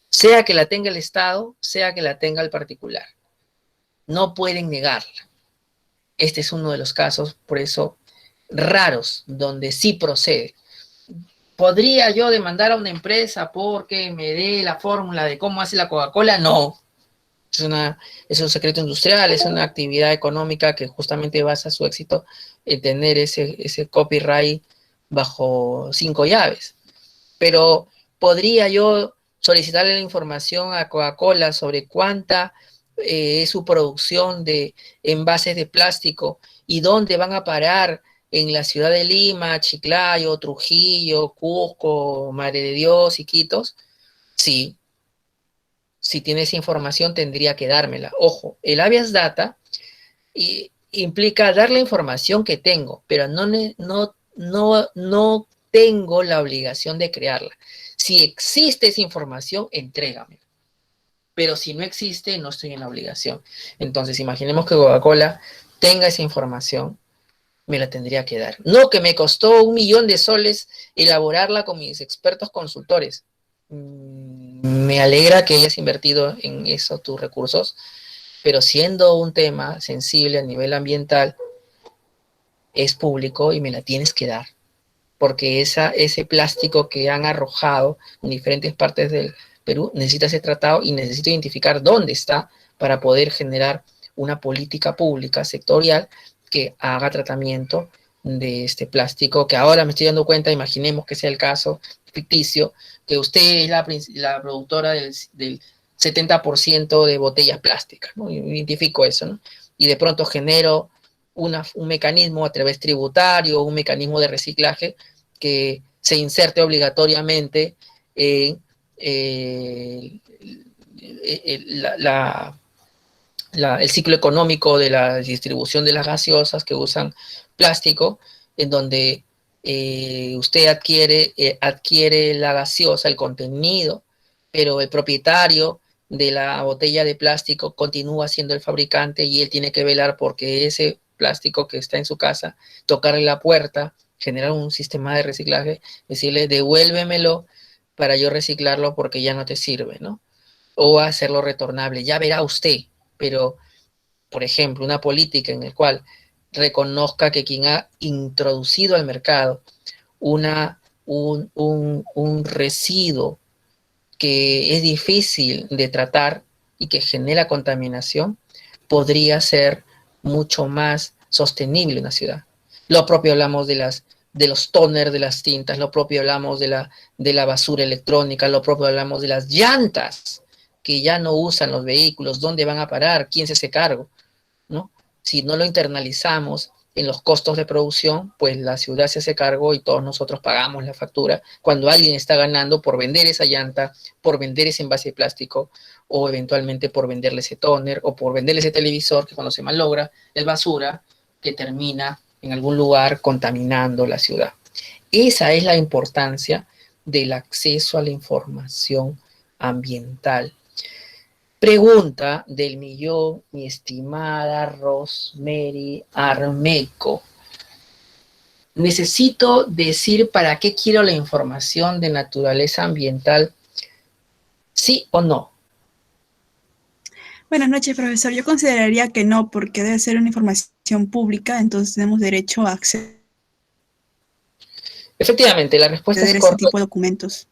Sea que la tenga el Estado, sea que la tenga el particular. No pueden negarla. Este es uno de los casos, por eso, raros, donde sí procede. ¿Podría yo demandar a una empresa porque me dé la fórmula de cómo hace la Coca-Cola? No. Es un secreto industrial, es una actividad económica que justamente basa su éxito en tener ese copyright bajo 5 llaves. Pero ¿podría yo solicitarle la información a Coca-Cola sobre cuánta es su producción de envases de plástico y dónde van a parar en la ciudad de Lima, Chiclayo, Trujillo, Cusco, Madre de Dios, Iquitos, sí, si tiene esa información tendría que dármela. Ojo, el habeas data implica dar la información que tengo, pero no tengo la obligación de crearla. Si existe esa información, entrégamela. Pero si no existe, no estoy en la obligación. Entonces, imaginemos que Coca-Cola tenga esa información, me la tendría que dar. No que me costó 1.000.000 de soles elaborarla con mis expertos consultores. Me alegra que hayas invertido en eso tus recursos, pero siendo un tema sensible a nivel ambiental, es público y me la tienes que dar. Porque ese plástico que han arrojado en diferentes partes del Perú necesita ser tratado y necesito identificar dónde está para poder generar una política pública sectorial que haga tratamiento de este plástico, que ahora me estoy dando cuenta, imaginemos que sea el caso ficticio, que usted es la productora del 70% de botellas plásticas, ¿no? Identifico eso, ¿no? Y de pronto genero un mecanismo a través tributario, un mecanismo de reciclaje que se inserte obligatoriamente en el ciclo económico de la distribución de las gaseosas que usan plástico, en donde usted adquiere la gaseosa, el contenido, pero el propietario de la botella de plástico continúa siendo el fabricante y él tiene que velar porque ese plástico que está en su casa, tocarle la puerta, generar un sistema de reciclaje, decirle devuélvemelo para yo reciclarlo porque ya no te sirve, ¿no? O hacerlo retornable, ya verá usted, pero, por ejemplo, una política en la cual reconozca que quien ha introducido al mercado un residuo que es difícil de tratar y que genera contaminación, podría ser mucho más sostenible una ciudad. Lo propio hablamos de los toners de las tintas, lo propio hablamos de la basura electrónica, lo propio hablamos de las llantas que ya no usan los vehículos, ¿dónde van a parar? ¿Quién se hace cargo? ¿No? Si no lo internalizamos en los costos de producción, pues la ciudad se hace cargo y todos nosotros pagamos la factura cuando alguien está ganando por vender esa llanta, por vender ese envase de plástico, o eventualmente por venderle ese tóner, o por venderle ese televisor que cuando se malogra es basura que termina en algún lugar contaminando la ciudad. Esa es la importancia del acceso a la información ambiental. Pregunta del millón, mi estimada Rosemary Armeco. Necesito decir para qué quiero la información de naturaleza ambiental, ¿sí o no? Buenas noches, profesor. Yo consideraría que no, porque debe ser una información pública, entonces tenemos derecho a acceder Efectivamente, la respuesta a es ese correcta. tipo de documentos.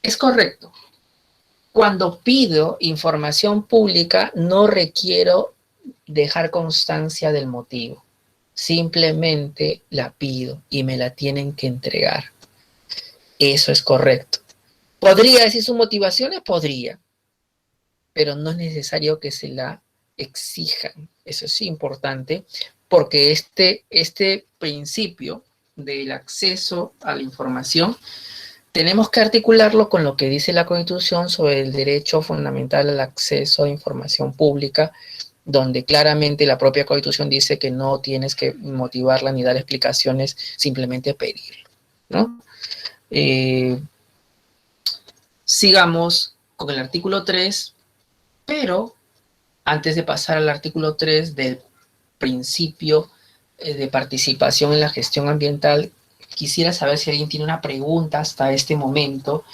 Es correcto. Cuando pido información pública, no requiero dejar constancia del motivo. Simplemente la pido y me la tienen que entregar. Eso es correcto. ¿Podría decir sus motivaciones? Podría. Pero no es necesario que se la exijan. Eso es importante porque este principio del acceso a la información tenemos que articularlo con lo que dice la Constitución sobre el derecho fundamental al acceso a información pública, donde claramente la propia Constitución dice que no tienes que motivarla ni dar explicaciones, simplemente pedirlo, ¿no? Sigamos con el artículo 3, pero antes de pasar al artículo 3 del principio de participación en la gestión ambiental, quisiera saber si alguien tiene una pregunta hasta este momento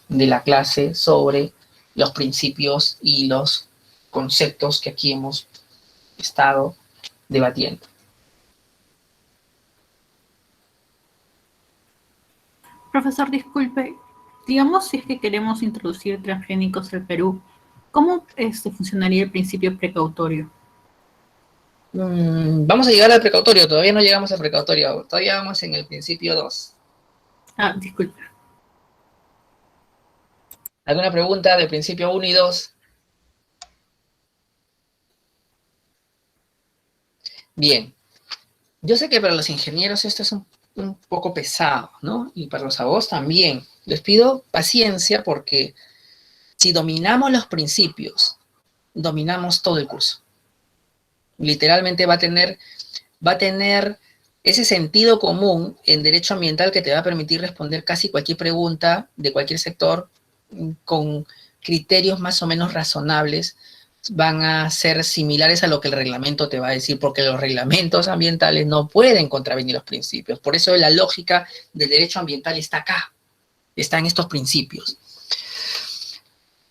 de la clase sobre los principios y los conceptos que aquí hemos estado debatiendo. Profesor, disculpe, digamos si es que queremos introducir transgénicos al Perú, ¿cómo funcionaría el principio precautorio? Vamos a llegar al precautorio, todavía no llegamos al precautorio, todavía vamos en el principio 2. Ah, disculpe. ¿Alguna pregunta del principio 1 y 2? Bien. Yo sé que para los ingenieros esto es un poco pesado, ¿no? Y para los abogados también. Les pido paciencia porque si dominamos los principios, dominamos todo el curso. Literalmente va a tener ese sentido común en derecho ambiental que te va a permitir responder casi cualquier pregunta de cualquier sector con criterios más o menos razonables. Van a ser similares a lo que el reglamento te va a decir, porque los reglamentos ambientales no pueden contravenir los principios. Por eso la lógica del derecho ambiental está acá, está en estos principios.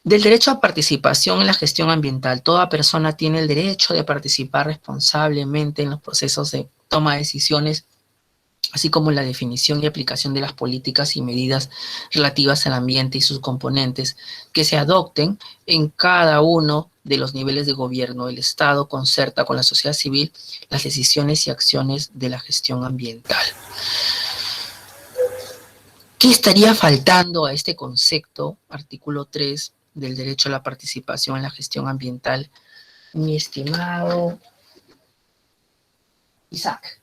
Del derecho a participación en la gestión ambiental, toda persona tiene el derecho de participar responsablemente en los procesos de toma de decisiones, así como en la definición y aplicación de las políticas y medidas relativas al ambiente y sus componentes que se adopten en cada uno de los niveles de gobierno. El Estado concerta con la sociedad civil las decisiones y acciones de la gestión ambiental. ¿Qué estaría faltando a este concepto, artículo 3, del derecho a la participación en la gestión ambiental, mi estimado Isaac?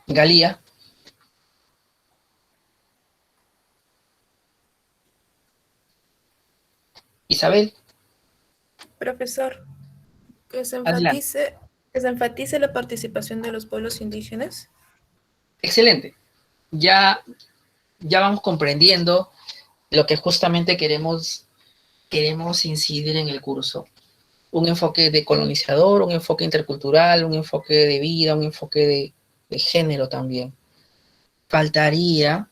Galía. Isabel. Profesor, que se Adelante. enfatice la participación de los pueblos indígenas. Excelente. Ya vamos comprendiendo lo que justamente queremos incidir en el curso. Un enfoque decolonizador, un enfoque intercultural, un enfoque de vida, un enfoque de género también. Faltaría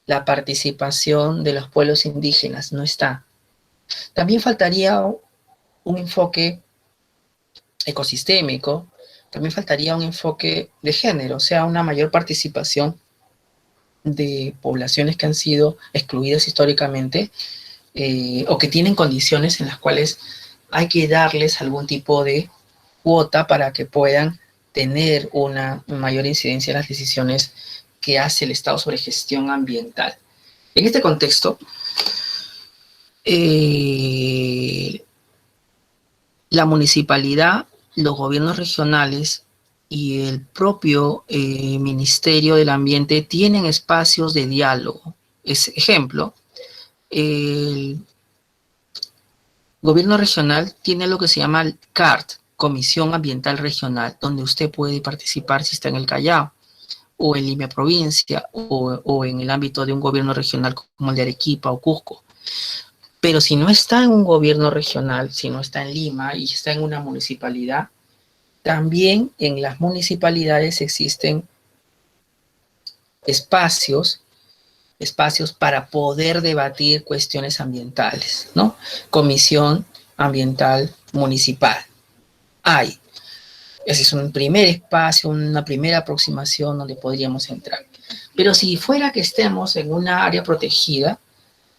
la participación de los pueblos indígenas, no está. También faltaría un enfoque ecosistémico, también faltaría un enfoque de género, o sea, una mayor participación de poblaciones que han sido excluidas históricamente o que tienen condiciones en las cuales hay que darles algún tipo de cuota para que puedan tener una mayor incidencia en las decisiones que hace el Estado sobre gestión ambiental. En este contexto, la municipalidad, los gobiernos regionales y el propio Ministerio del Ambiente tienen espacios de diálogo. Ejemplo, el gobierno regional tiene lo que se llama el CART, Comisión Ambiental Regional, donde usted puede participar si está en el Callao, o en Lima Provincia, o en el ámbito de un gobierno regional como el de Arequipa o Cusco. Pero si no está en un gobierno regional, si no está en Lima y está en una municipalidad, también en las municipalidades existen espacios para poder debatir cuestiones ambientales, ¿no? Comisión Ambiental Municipal. Ese es un primer espacio, una primera aproximación donde podríamos entrar. Pero si fuera que estemos en una área protegida,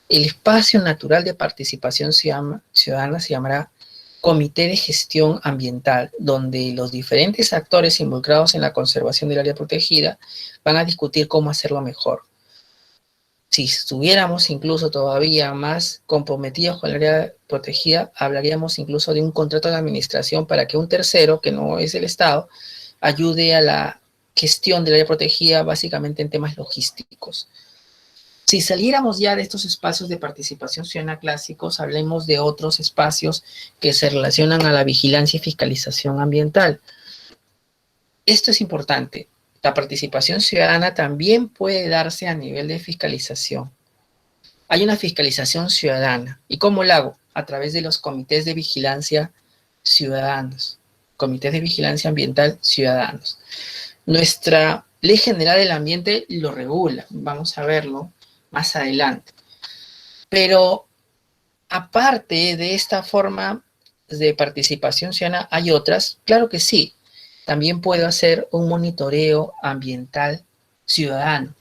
el espacio natural de participación ciudadana se llamará Comité de Gestión Ambiental, donde los diferentes actores involucrados en la conservación del área protegida van a discutir cómo hacerlo mejor. Si estuviéramos incluso todavía más comprometidos con el área protegida, hablaríamos incluso de un contrato de administración para que un tercero, que no es el Estado, ayude a la gestión del área protegida básicamente en temas logísticos. Si saliéramos ya de estos espacios de participación ciudadana clásicos, hablemos de otros espacios que se relacionan a la vigilancia y fiscalización ambiental. Esto es importante. La participación ciudadana también puede darse a nivel de fiscalización. Hay una fiscalización ciudadana. ¿Y cómo la hago? A través de los comités de vigilancia ciudadanos. Comités de vigilancia ambiental ciudadanos. Nuestra Ley General del Ambiente lo regula. Vamos a verlo más adelante. Pero aparte de esta forma de participación ciudadana, ¿hay otras? Claro que sí. También puedo hacer un monitoreo ambiental ciudadano,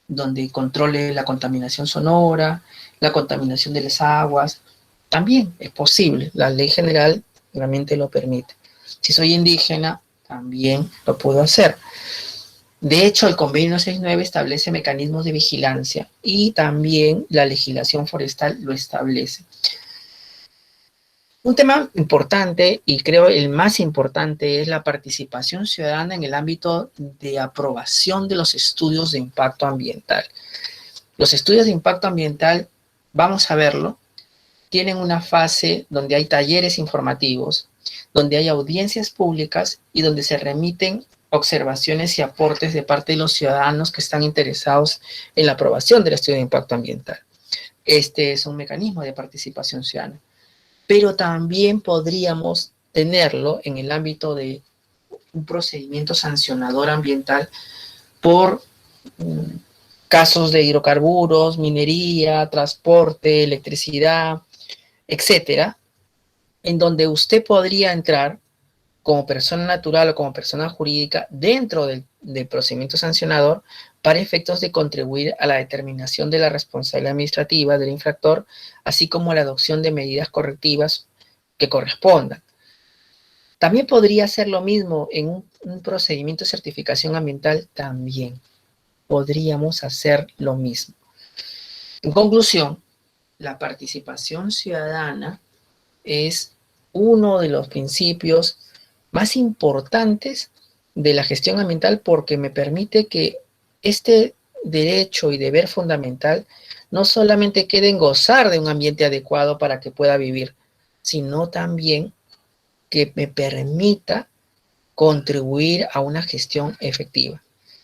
donde controle la contaminación sonora, la contaminación de las aguas. También es posible. La ley general realmente lo permite. Si soy indígena, también lo puedo hacer. De hecho, el convenio 69 establece mecanismos de vigilancia y también la legislación forestal lo establece. Un tema importante, y creo el más importante, es la participación ciudadana en el ámbito de aprobación de los estudios de impacto ambiental. Los estudios de impacto ambiental, vamos a verlo, tienen una fase donde hay talleres informativos, donde hay audiencias públicas y donde se remiten observaciones y aportes de parte de los ciudadanos que están interesados en la aprobación del estudio de impacto ambiental. Este es un mecanismo de participación ciudadana. Pero también podríamos tenerlo en el ámbito de un procedimiento sancionador ambiental por casos de hidrocarburos, minería, transporte, electricidad, etcétera, en donde usted podría entrar como persona natural o como persona jurídica dentro del procedimiento sancionador para efectos de contribuir a la determinación de la responsabilidad administrativa del infractor, así como la adopción de medidas correctivas que correspondan. También podría ser lo mismo en un procedimiento de certificación ambiental, también podríamos hacer lo mismo. En conclusión, la participación ciudadana es uno de los principios más importantes de la gestión ambiental porque me permite que este derecho y deber fundamental no solamente quede en gozar de un ambiente adecuado para que pueda vivir, sino también que me permita contribuir a una gestión efectiva.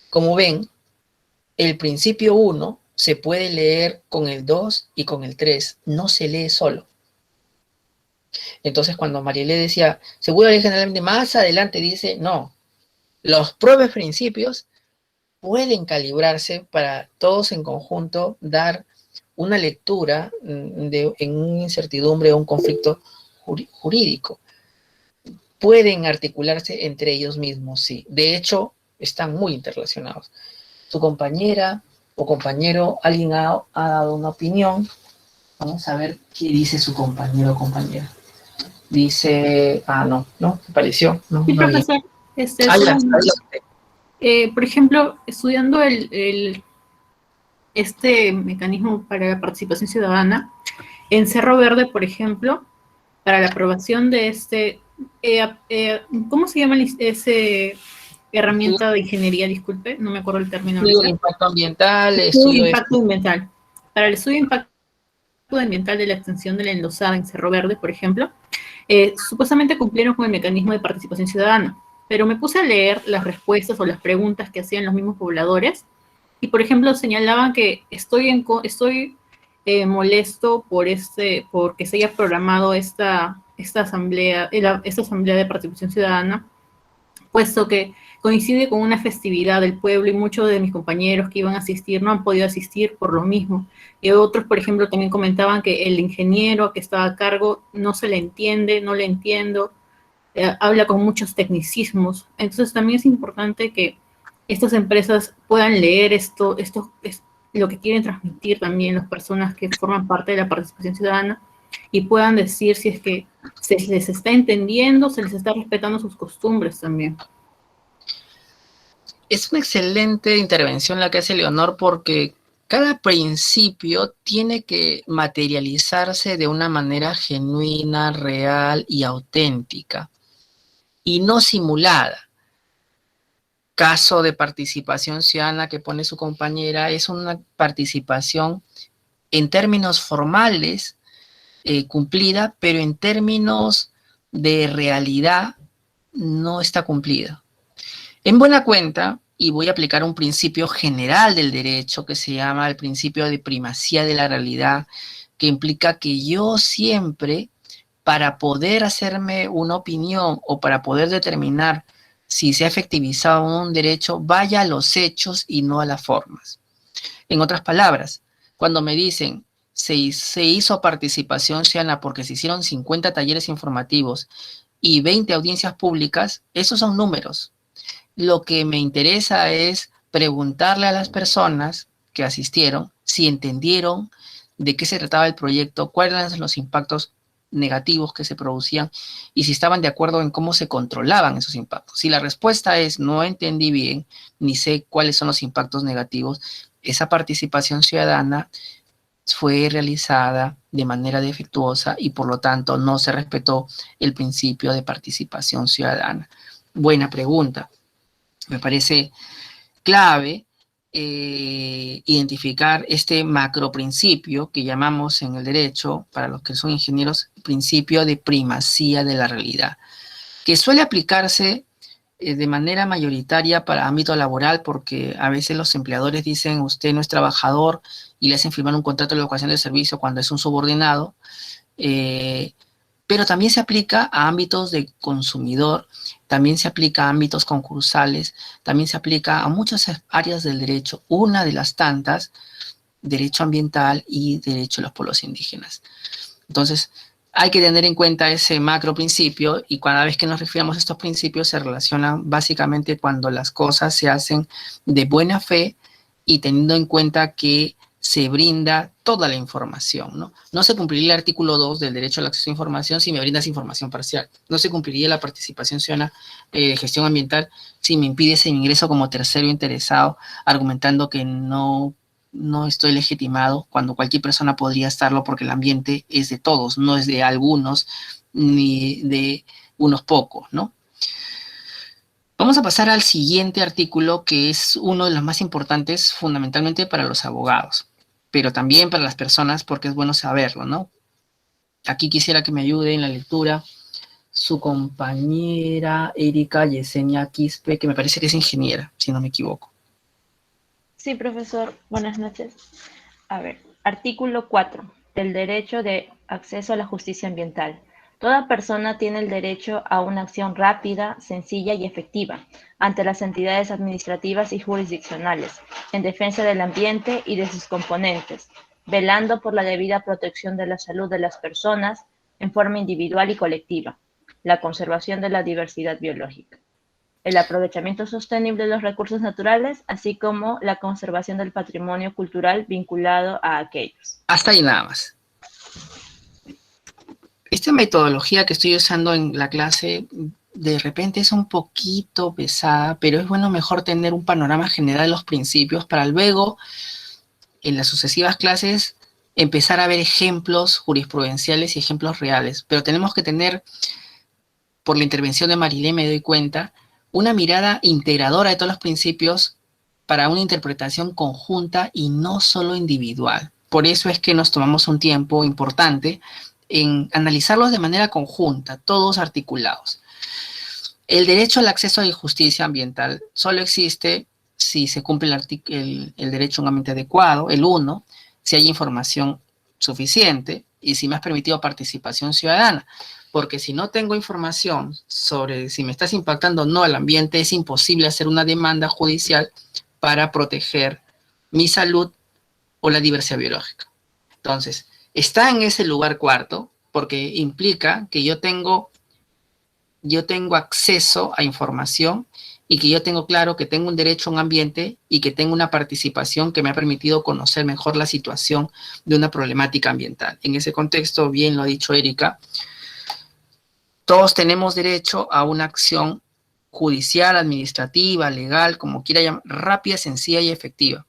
Como ven, el principio 1 se puede leer con el 2 y con el 3, no se lee solo. Entonces, cuando Marielé decía, seguro que generalmente más adelante dice, no, los propios principios pueden calibrarse para todos en conjunto dar una lectura en una incertidumbre o un conflicto jurídico. Pueden articularse entre ellos mismos, sí. De hecho, están muy interrelacionados. Tu compañera o compañero, alguien ha dado una opinión. Vamos a ver qué dice su compañero o compañera. Dice, no, apareció. No, Sí, no profesor. Por ejemplo, estudiando este mecanismo para la participación ciudadana, en Cerro Verde, por ejemplo, para la aprobación de ¿cómo se llama ese herramienta de ingeniería? Disculpe, no me acuerdo el término. Estudio de impacto ambiental. Estudio de impacto ambiental. Para el estudio de impacto ambiental de la extensión de la enlosada en Cerro Verde, por ejemplo, supuestamente cumplieron con el mecanismo de participación ciudadana, pero me puse a leer las respuestas o las preguntas que hacían los mismos pobladores y, por ejemplo, señalaban que estoy molesto porque se haya programado esta asamblea de participación ciudadana, puesto que coincide con una festividad del pueblo y muchos de mis compañeros que iban a asistir no han podido asistir por lo mismo. Y otros, por ejemplo, también comentaban que el ingeniero que estaba a cargo no se le entiende, no le entiendo, habla con muchos tecnicismos. Entonces también es importante que estas empresas puedan leer esto es lo que quieren transmitir también las personas que forman parte de la participación ciudadana y puedan decir si es que se les está entendiendo, se les está respetando sus costumbres también. Es una excelente intervención la que hace Leonor porque cada principio tiene que materializarse de una manera genuina, real y auténtica y no simulada. Caso de participación ciudadana que pone su compañera es una participación en términos formales cumplida, pero en términos de realidad no está cumplida. En buena cuenta, y voy a aplicar un principio general del derecho que se llama el principio de primacía de la realidad, que implica que yo siempre, para poder hacerme una opinión o para poder determinar si se ha efectivizado un derecho, vaya a los hechos y no a las formas. En otras palabras, cuando me dicen se hizo participación ciudadana porque se hicieron 50 talleres informativos y 20 audiencias públicas, esos son números. Lo que me interesa es preguntarle a las personas que asistieron si entendieron de qué se trataba el proyecto, cuáles eran los impactos negativos que se producían y si estaban de acuerdo en cómo se controlaban esos impactos. Si la respuesta es no entendí bien, ni sé cuáles son los impactos negativos, esa participación ciudadana fue realizada de manera defectuosa y por lo tanto no se respetó el principio de participación ciudadana. Buena pregunta. Me parece clave identificar este macroprincipio que llamamos en el derecho, para los que son ingenieros, principio de primacía de la realidad, que suele aplicarse de manera mayoritaria para ámbito laboral, porque a veces los empleadores dicen usted no es trabajador y le hacen firmar un contrato de locación de servicio cuando es un subordinado, pero también se aplica a ámbitos de consumidor, también se aplica a ámbitos concursales, también se aplica a muchas áreas del derecho, una de las tantas, derecho ambiental y derecho a los pueblos indígenas. Entonces, hay que tener en cuenta ese macro principio y cada vez que nos referimos a estos principios se relacionan básicamente cuando las cosas se hacen de buena fe y teniendo en cuenta que se brinda toda la información, ¿no? No se cumpliría el artículo 2 del derecho al acceso a información si me brindas información parcial. No se cumpliría la participación ciudadana de gestión ambiental si me impides el ingreso como tercero interesado argumentando que no estoy legitimado cuando cualquier persona podría estarlo porque el ambiente es de todos, no es de algunos ni de unos pocos, ¿no? Vamos a pasar al siguiente artículo que es uno de los más importantes fundamentalmente para los abogados, pero también para las personas porque es bueno saberlo, ¿no? Aquí quisiera que me ayude en la lectura su compañera Erika Yesenia Quispe, que me parece que es ingeniera, si no me equivoco. Sí, profesor. Buenas noches. A ver, artículo 4 del derecho de acceso a la justicia ambiental. Toda persona tiene el derecho a una acción rápida, sencilla y efectiva ante las entidades administrativas y jurisdiccionales en defensa del ambiente y de sus componentes, velando por la debida protección de la salud de las personas en forma individual y colectiva, la conservación de la diversidad biológica, el aprovechamiento sostenible de los recursos naturales, así como la conservación del patrimonio cultural vinculado a aquellos. Hasta ahí nada más. Esta metodología que estoy usando en la clase de repente es un poquito pesada, pero es bueno mejor tener un panorama general de los principios para luego, en las sucesivas clases, empezar a ver ejemplos jurisprudenciales y ejemplos reales. Pero tenemos que tener, por la intervención de Marilé me doy cuenta, una mirada integradora de todos los principios para una interpretación conjunta y no solo individual. Por eso es que nos tomamos un tiempo importante en analizarlos de manera conjunta, todos articulados. El derecho al acceso a la justicia ambiental solo existe si se cumple el derecho a un ambiente adecuado, el 1, si hay información suficiente y si me has permitido participación ciudadana. Porque si no tengo información sobre si me estás impactando o no al ambiente, es imposible hacer una demanda judicial para proteger mi salud o la diversidad biológica. Entonces, está en ese lugar cuarto porque implica que yo tengo acceso a información y que yo tengo claro que tengo un derecho a un ambiente y que tengo una participación que me ha permitido conocer mejor la situación de una problemática ambiental. En ese contexto, bien lo ha dicho Erika, todos tenemos derecho a una acción judicial, administrativa, legal, como quiera llamar, rápida, sencilla y efectiva.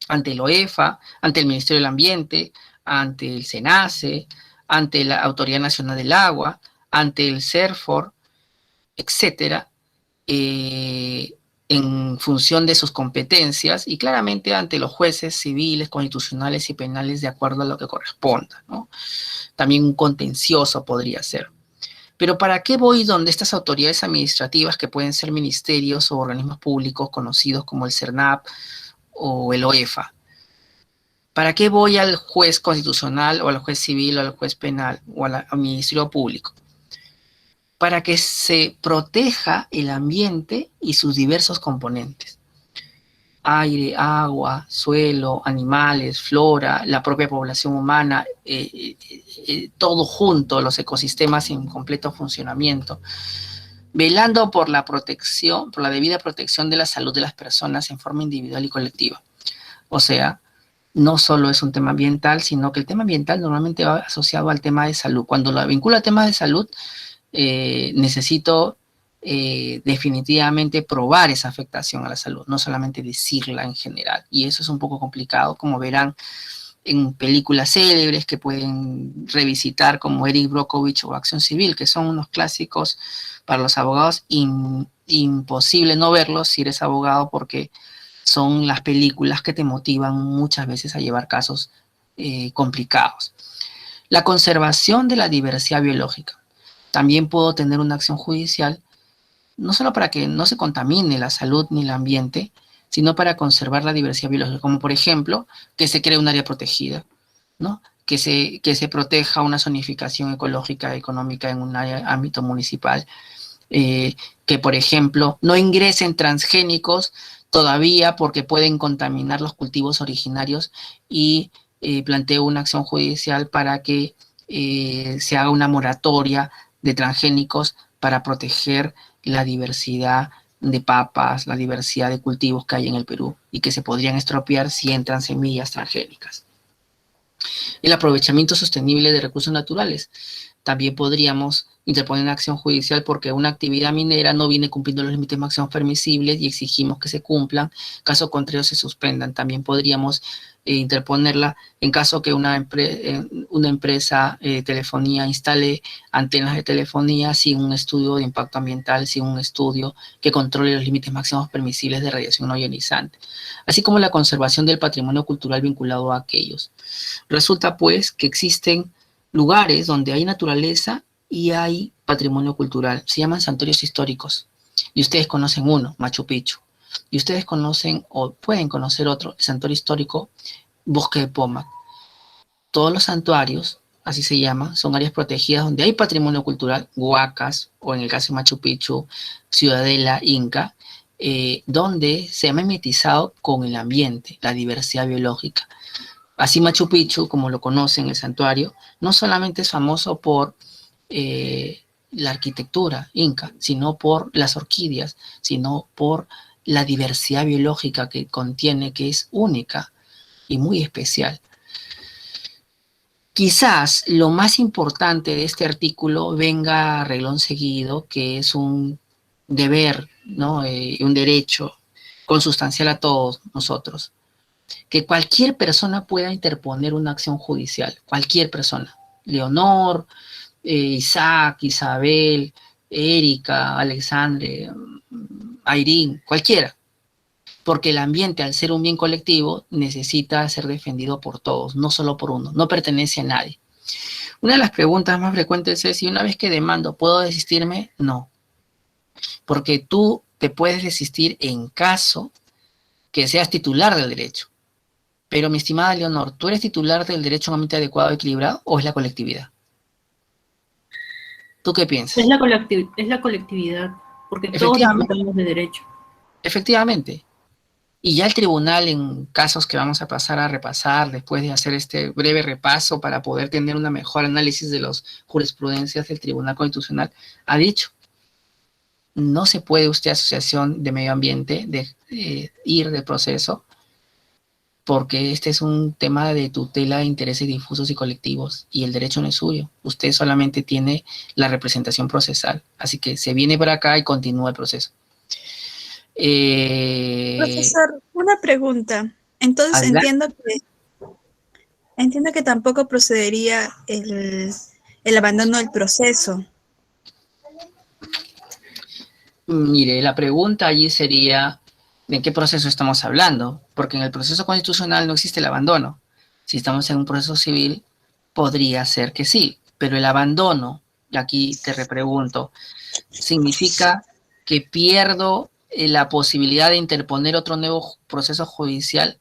Ante el OEFA, ante el Ministerio del Ambiente, ante el SENACE, ante la Autoridad Nacional del Agua, ante el CERFOR, etcétera, en función de sus competencias y claramente ante los jueces civiles, constitucionales y penales de acuerdo a lo que corresponda, ¿no? También un contencioso podría ser. Pero ¿para qué voy donde estas autoridades administrativas que pueden ser ministerios o organismos públicos conocidos como el CERNAP o el OEFA? ¿Para qué voy al juez constitucional o al juez civil o al juez penal o al ministerio público? Para que se proteja el ambiente y sus diversos componentes. Aire, agua, suelo, animales, flora, la propia población humana, todo junto, los ecosistemas en completo funcionamiento, velando por la protección, por la debida protección de la salud de las personas en forma individual y colectiva. O sea, no solo es un tema ambiental, sino que el tema ambiental normalmente va asociado al tema de salud. Cuando lo vinculo al tema de salud, necesito definitivamente probar esa afectación a la salud, no solamente decirla en general. Y eso es un poco complicado, como verán en películas célebres que pueden revisitar, como Eric Brockovich o Acción Civil, que son unos clásicos para los abogados, imposible no verlos si eres abogado, porque son las películas que te motivan muchas veces a llevar casos complicados. La conservación de la diversidad biológica. También puedo tener una acción judicial, no solo para que no se contamine la salud ni el ambiente, sino para conservar la diversidad biológica, como por ejemplo, que se cree un área protegida, ¿no? Que se proteja una zonificación ecológica, económica en un ámbito municipal, que por ejemplo no ingresen transgénicos todavía porque pueden contaminar los cultivos originarios, y planteo una acción judicial para que se haga una moratoria de transgénicos para proteger la diversidad de papas, la diversidad de cultivos que hay en el Perú y que se podrían estropear si entran semillas transgénicas. El aprovechamiento sostenible de recursos naturales. También podríamos interponer una acción judicial porque una actividad minera no viene cumpliendo los límites máximos permisibles y exigimos que se cumplan, caso contrario se suspendan. También podríamos interponerla en caso que una empresa de telefonía instale antenas de telefonía sin un estudio de impacto ambiental, sin un estudio que controle los límites máximos permisibles de radiación no ionizante, así como la conservación del patrimonio cultural vinculado a aquellos. Resulta pues que existen lugares donde hay naturaleza y hay patrimonio cultural, se llaman santuarios históricos, y ustedes conocen uno, Machu Picchu, y ustedes conocen o pueden conocer otro, el santuario histórico Bosque de Pomac. Todos los santuarios, así se llaman, son áreas protegidas donde hay patrimonio cultural, huacas, o en el caso de Machu Picchu, Ciudadela Inca, donde se ha mimetizado con el ambiente, la diversidad biológica. Así Machu Picchu, como lo conocen, el santuario, no solamente es famoso por la arquitectura inca, sino por las orquídeas, sino por la diversidad biológica que contiene, que es única y muy especial. Quizás lo más importante de este artículo venga a reglón seguido, que es un deber, ¿no? Un derecho consustancial a todos nosotros, que cualquier persona pueda interponer una acción judicial, cualquier persona, Leonor, Isaac, Isabel, Erika, Alexandre, Irene, cualquiera, porque el ambiente, al ser un bien colectivo, necesita ser defendido por todos, no solo por uno, no pertenece a nadie. Una de las preguntas más frecuentes es, si una vez que demando, ¿puedo desistirme? No, porque tú te puedes desistir en caso que seas titular del derecho. Pero, mi estimada Leonor, ¿tú eres titular del derecho a un ambiente adecuado y equilibrado o es la colectividad? ¿Tú qué piensas? Es la colectividad, porque todos disfrutamos de derecho. Efectivamente. Y ya el tribunal, en casos que vamos a pasar a repasar después de hacer este breve repaso para poder tener una mejor análisis de las jurisprudencias del Tribunal Constitucional, ha dicho, no se puede usted, asociación de medio ambiente, ir de proceso, porque este es un tema de tutela de intereses difusos y colectivos, y el derecho no es suyo. Usted solamente tiene la representación procesal, así que se viene para acá y continúa el proceso. Profesor, una pregunta. Entonces entiendo que tampoco procedería el abandono del proceso. Mire, la pregunta allí sería, ¿de qué proceso estamos hablando? Porque en el proceso constitucional no existe el abandono. Si estamos en un proceso civil, podría ser que sí, pero el abandono, y aquí te repregunto, ¿significa que pierdo la posibilidad de interponer otro nuevo proceso judicial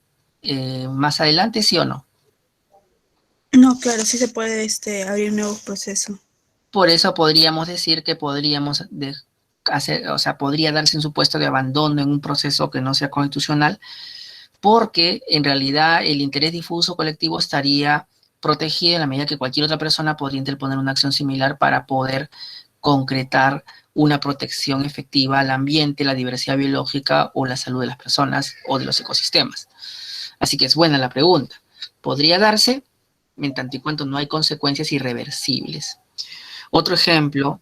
más adelante, sí o no? No, claro, sí se puede abrir un nuevo proceso. Por eso podríamos decir que podríamos podría darse un supuesto de abandono en un proceso que no sea constitucional, porque en realidad el interés difuso colectivo estaría protegido en la medida que cualquier otra persona podría interponer una acción similar para poder concretar una protección efectiva al ambiente, la diversidad biológica o la salud de las personas o de los ecosistemas. Así que es buena la pregunta. podría darse en tanto y cuanto no hay consecuencias irreversibles. Otro ejemplo,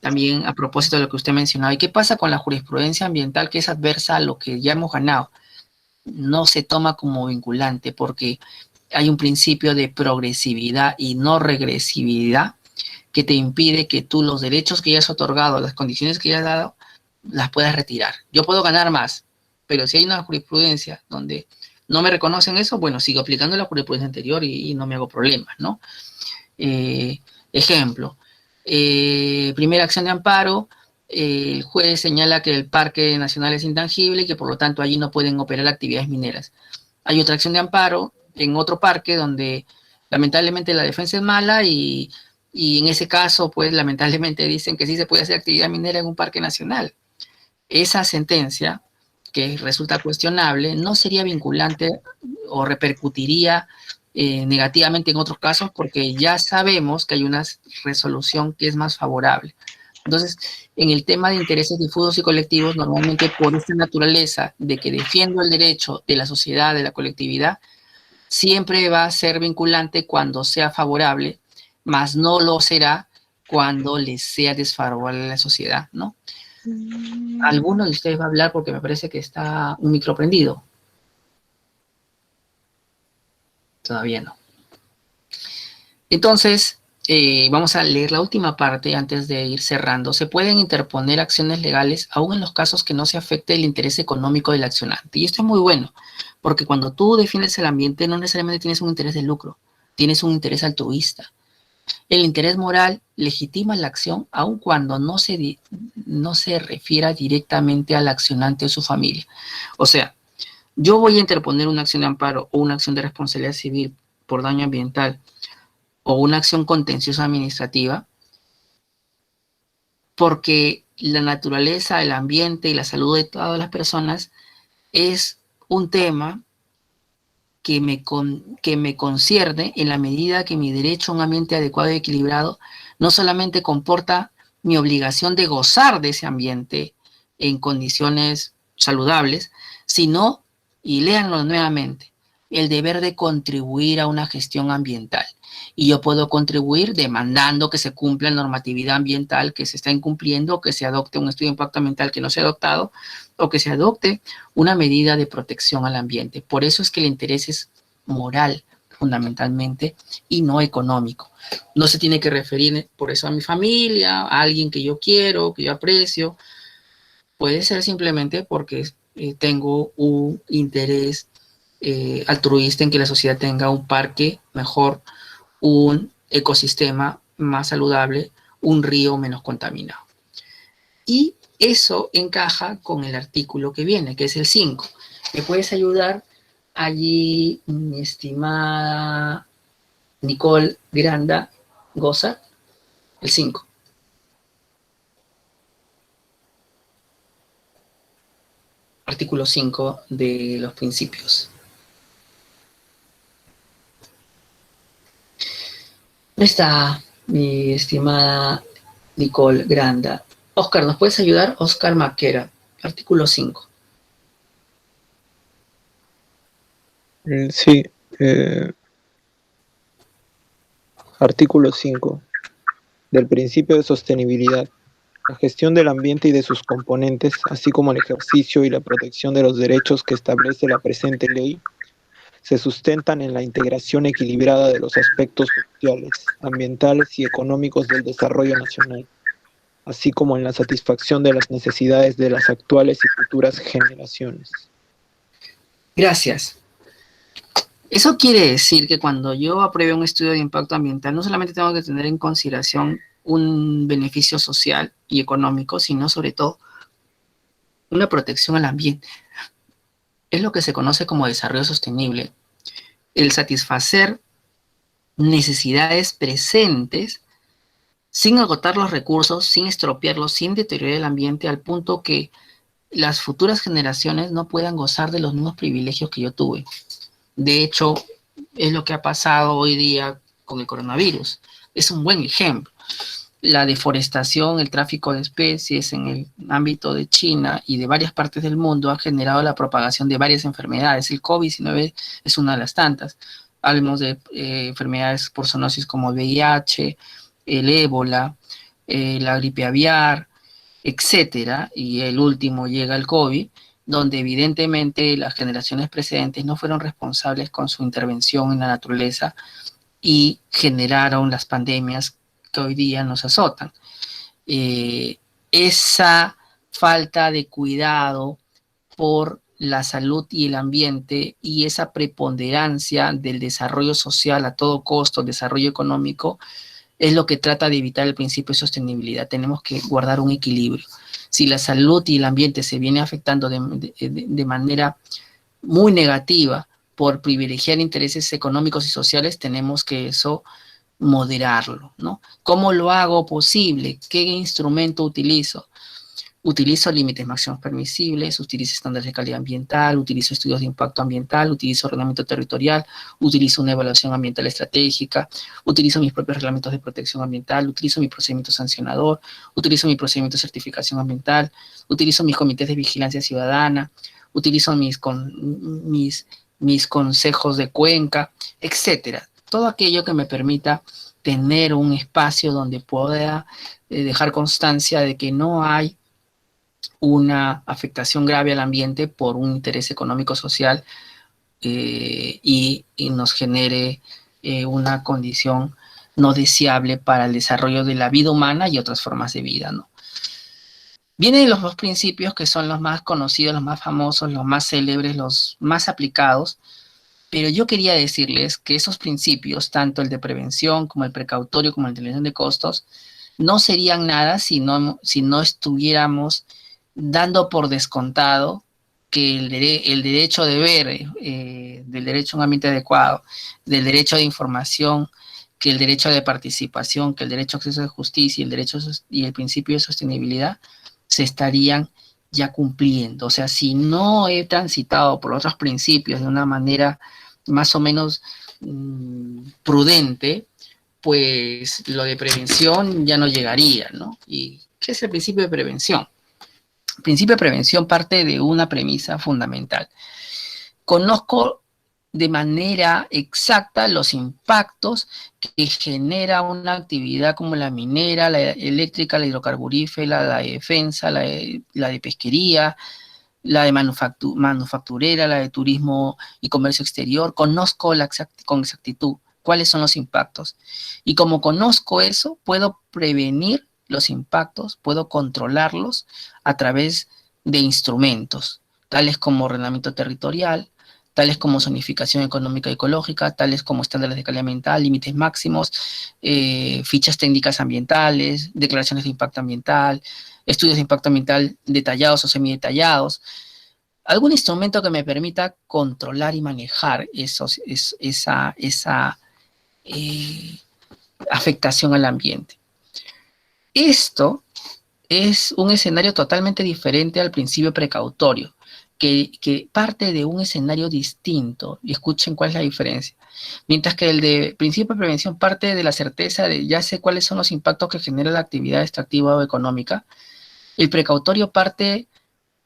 también a propósito de lo que usted mencionaba, ¿y qué pasa con la jurisprudencia ambiental que es adversa a lo que ya hemos ganado? No se toma como vinculante porque hay un principio de progresividad y no regresividad que te impide que tú los derechos que ya has otorgado, las condiciones que ya has dado, las puedas retirar. Yo puedo ganar más, pero si hay una jurisprudencia donde no me reconocen eso, bueno, sigo aplicando la jurisprudencia anterior y no me hago problemas, ¿no? Ejemplo, primera acción de amparo, el juez señala que el parque nacional es intangible y que por lo tanto allí no pueden operar actividades mineras. Hay otra acción de amparo en otro parque donde lamentablemente la defensa es mala y en ese caso, pues lamentablemente dicen que sí se puede hacer actividad minera en un parque nacional. Esa sentencia, que resulta cuestionable, no sería vinculante o repercutiría negativamente en otros casos porque ya sabemos que hay una resolución que es más favorable. Entonces, en el tema de intereses difusos y colectivos, normalmente por esta naturaleza de que defiendo el derecho de la sociedad, de la colectividad, siempre va a ser vinculante cuando sea favorable, mas no lo será cuando les sea desfavorable a la sociedad, ¿no? ¿Alguno de ustedes va a hablar? Porque me parece que está un micro prendido. Todavía no. Entonces, vamos a leer la última parte antes de ir cerrando. Se pueden interponer acciones legales aún en los casos que no se afecte el interés económico del accionante. Y esto es muy bueno, porque cuando tú defiendes el ambiente no necesariamente tienes un interés de lucro, tienes un interés altruista. El interés moral legitima la acción aun cuando no se refiera directamente al accionante o su familia. O sea, yo voy a interponer una acción de amparo o una acción de responsabilidad civil por daño ambiental o una acción contenciosa administrativa porque la naturaleza, el ambiente y la salud de todas las personas es un tema que me concierne en la medida que mi derecho a un ambiente adecuado y equilibrado no solamente comporta mi obligación de gozar de ese ambiente en condiciones saludables, sino, y léanlo nuevamente, el deber de contribuir a una gestión ambiental. Y yo puedo contribuir demandando que se cumpla la normatividad ambiental que se está incumpliendo, o que se adopte un estudio de impacto ambiental que no se ha adoptado, o que se adopte una medida de protección al ambiente. Por eso es que el interés es moral, fundamentalmente, y no económico. No se tiene que referir por eso a mi familia, a alguien que yo quiero, que yo aprecio. Puede ser simplemente porque tengo un interés altruista en que la sociedad tenga un parque mejor, un ecosistema más saludable, un río menos contaminado. Y eso encaja con el artículo que viene, que es el 5. ¿Me puedes ayudar allí, mi estimada Nicole Granda Goza? El 5. Artículo 5 de los principios. ¿Dónde está mi estimada Nicole Granda? Oscar, ¿nos puedes ayudar? Oscar Maquera, artículo 5. Sí. Artículo 5. Del principio de sostenibilidad. La gestión del ambiente y de sus componentes, así como el ejercicio y la protección de los derechos que establece la presente ley, se sustentan en la integración equilibrada de los aspectos sociales, ambientales y económicos del desarrollo nacional, así como en la satisfacción de las necesidades de las actuales y futuras generaciones. Gracias. Eso quiere decir que cuando yo apruebe un estudio de impacto ambiental, no solamente tengo que tener en consideración un beneficio social y económico, sino sobre todo una protección al ambiente. Es lo que se conoce como desarrollo sostenible. El satisfacer necesidades presentes sin agotar los recursos, sin estropearlos, sin deteriorar el ambiente al punto que las futuras generaciones no puedan gozar de los mismos privilegios que yo tuve. De hecho, es lo que ha pasado hoy día con el coronavirus. Es un buen ejemplo. la deforestación, el tráfico de especies en el ámbito de China y de varias partes del mundo ha generado la propagación de varias enfermedades. El COVID-19 es una de las tantas. Hablemos de enfermedades por zoonosis como el VIH, el ébola, la gripe aviar, etcétera, y el último llega el COVID, donde evidentemente las generaciones precedentes no fueron responsables con su intervención en la naturaleza y generaron las pandemias que hoy día nos azotan. Esa falta de cuidado por la salud y el ambiente y esa preponderancia del desarrollo social a todo costo, desarrollo económico, es lo que trata de evitar el principio de sostenibilidad. Tenemos que guardar un equilibrio. Si la salud y el ambiente se viene afectando de manera muy negativa por privilegiar intereses económicos y sociales, tenemos que eso moderarlo, ¿no? ¿Cómo lo hago posible? ¿Qué instrumento utilizo? Utilizo límites máximos permisibles, utilizo estándares de calidad ambiental, utilizo estudios de impacto ambiental, utilizo ordenamiento territorial, utilizo una evaluación ambiental estratégica, utilizo mis propios reglamentos de protección ambiental, utilizo mi procedimiento sancionador, utilizo mi procedimiento de certificación ambiental, utilizo mis comités de vigilancia ciudadana, utilizo mis consejos de cuenca, etcétera. Todo aquello que me permita tener un espacio donde pueda dejar constancia de que no hay una afectación grave al ambiente por un interés económico-social y nos genere una condición no deseable para el desarrollo de la vida humana y otras formas de vida, ¿no? Vienen los dos principios que son los más conocidos, los más famosos, los más célebres, los más aplicados, pero yo quería decirles que esos principios, tanto el de prevención como el precautorio, como el de eliminación de costos, no serían nada si no estuviéramos dando por descontado que el derecho de ver, del derecho a un ambiente adecuado, del derecho de información, que el derecho de participación, que el derecho a acceso a justicia y el principio de sostenibilidad se estarían ya cumpliendo. O sea, si no he transitado por otros principios de una manera más o menos prudente, pues lo de prevención ya no llegaría, ¿no? ¿Y qué es el principio de prevención? El principio de prevención parte de una premisa fundamental. Conozco de manera exacta los impactos que genera una actividad como la minera, la eléctrica, la hidrocarburífera, la de defensa, la de pesquería, la de manufacturera, la de turismo y comercio exterior. Conozco con exactitud cuáles son los impactos. Y como conozco eso, puedo prevenir los impactos, puedo controlarlos a través de instrumentos, tales como ordenamiento territorial, tales como zonificación económica y ecológica, tales como estándares de calidad ambiental, límites máximos, fichas técnicas ambientales, declaraciones de impacto ambiental, estudios de impacto ambiental detallados o semidetallados, algún instrumento que me permita controlar y manejar esa afectación al ambiente. Esto es un escenario totalmente diferente al principio precautorio, que parte de un escenario distinto, y escuchen cuál es la diferencia. Mientras que el de principio de prevención parte de la certeza de ya sé cuáles son los impactos que genera la actividad extractiva o económica, el precautorio parte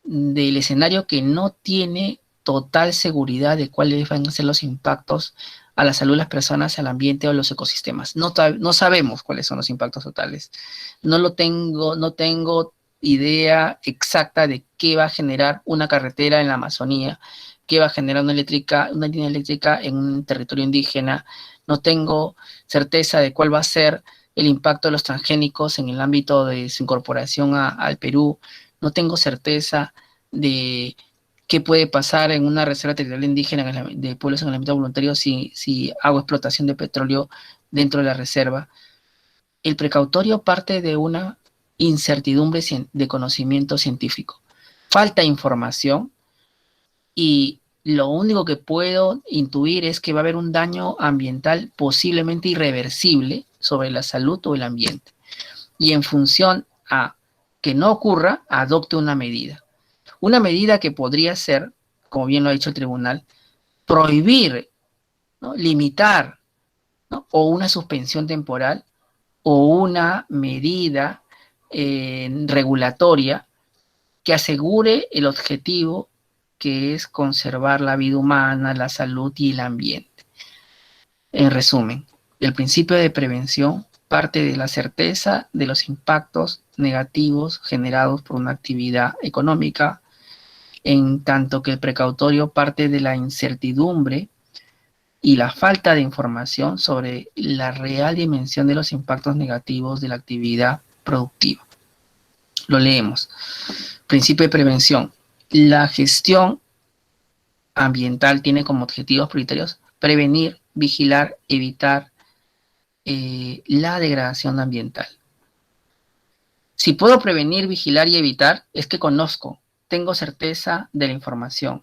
del escenario que no tiene total seguridad de cuáles van a ser los impactos a la salud de las personas, al ambiente o a los ecosistemas. No sabemos cuáles son los impactos totales. No tengo idea exacta de qué va a generar una carretera en la Amazonía, qué va a generar una línea eléctrica en un territorio indígena. No tengo certeza de cuál va a ser el impacto de los transgénicos en el ámbito de su incorporación al Perú. No tengo certeza de qué puede pasar en una reserva territorial indígena de pueblos en el ámbito voluntario si hago explotación de petróleo dentro de la reserva. El precautorio parte de una incertidumbre de conocimiento científico. Falta información y lo único que puedo intuir es que va a haber un daño ambiental posiblemente irreversible sobre la salud o el ambiente. Y en función a que no ocurra, adopte una medida. Una medida que podría ser, como bien lo ha dicho el tribunal, prohibir, ¿no? Limitar, ¿no? O una suspensión temporal o una medida regulatoria que asegure el objetivo, que es conservar la vida humana, la salud y el ambiente. En resumen, el principio de prevención parte de la certeza de los impactos negativos generados por una actividad económica, en tanto que el precautorio parte de la incertidumbre y la falta de información sobre la real dimensión de los impactos negativos de la actividad productiva. Lo leemos. Principio de prevención. La gestión ambiental tiene como objetivos prioritarios prevenir, vigilar, evitar la degradación ambiental. Si puedo prevenir, vigilar y evitar, es que conozco, tengo certeza de la información.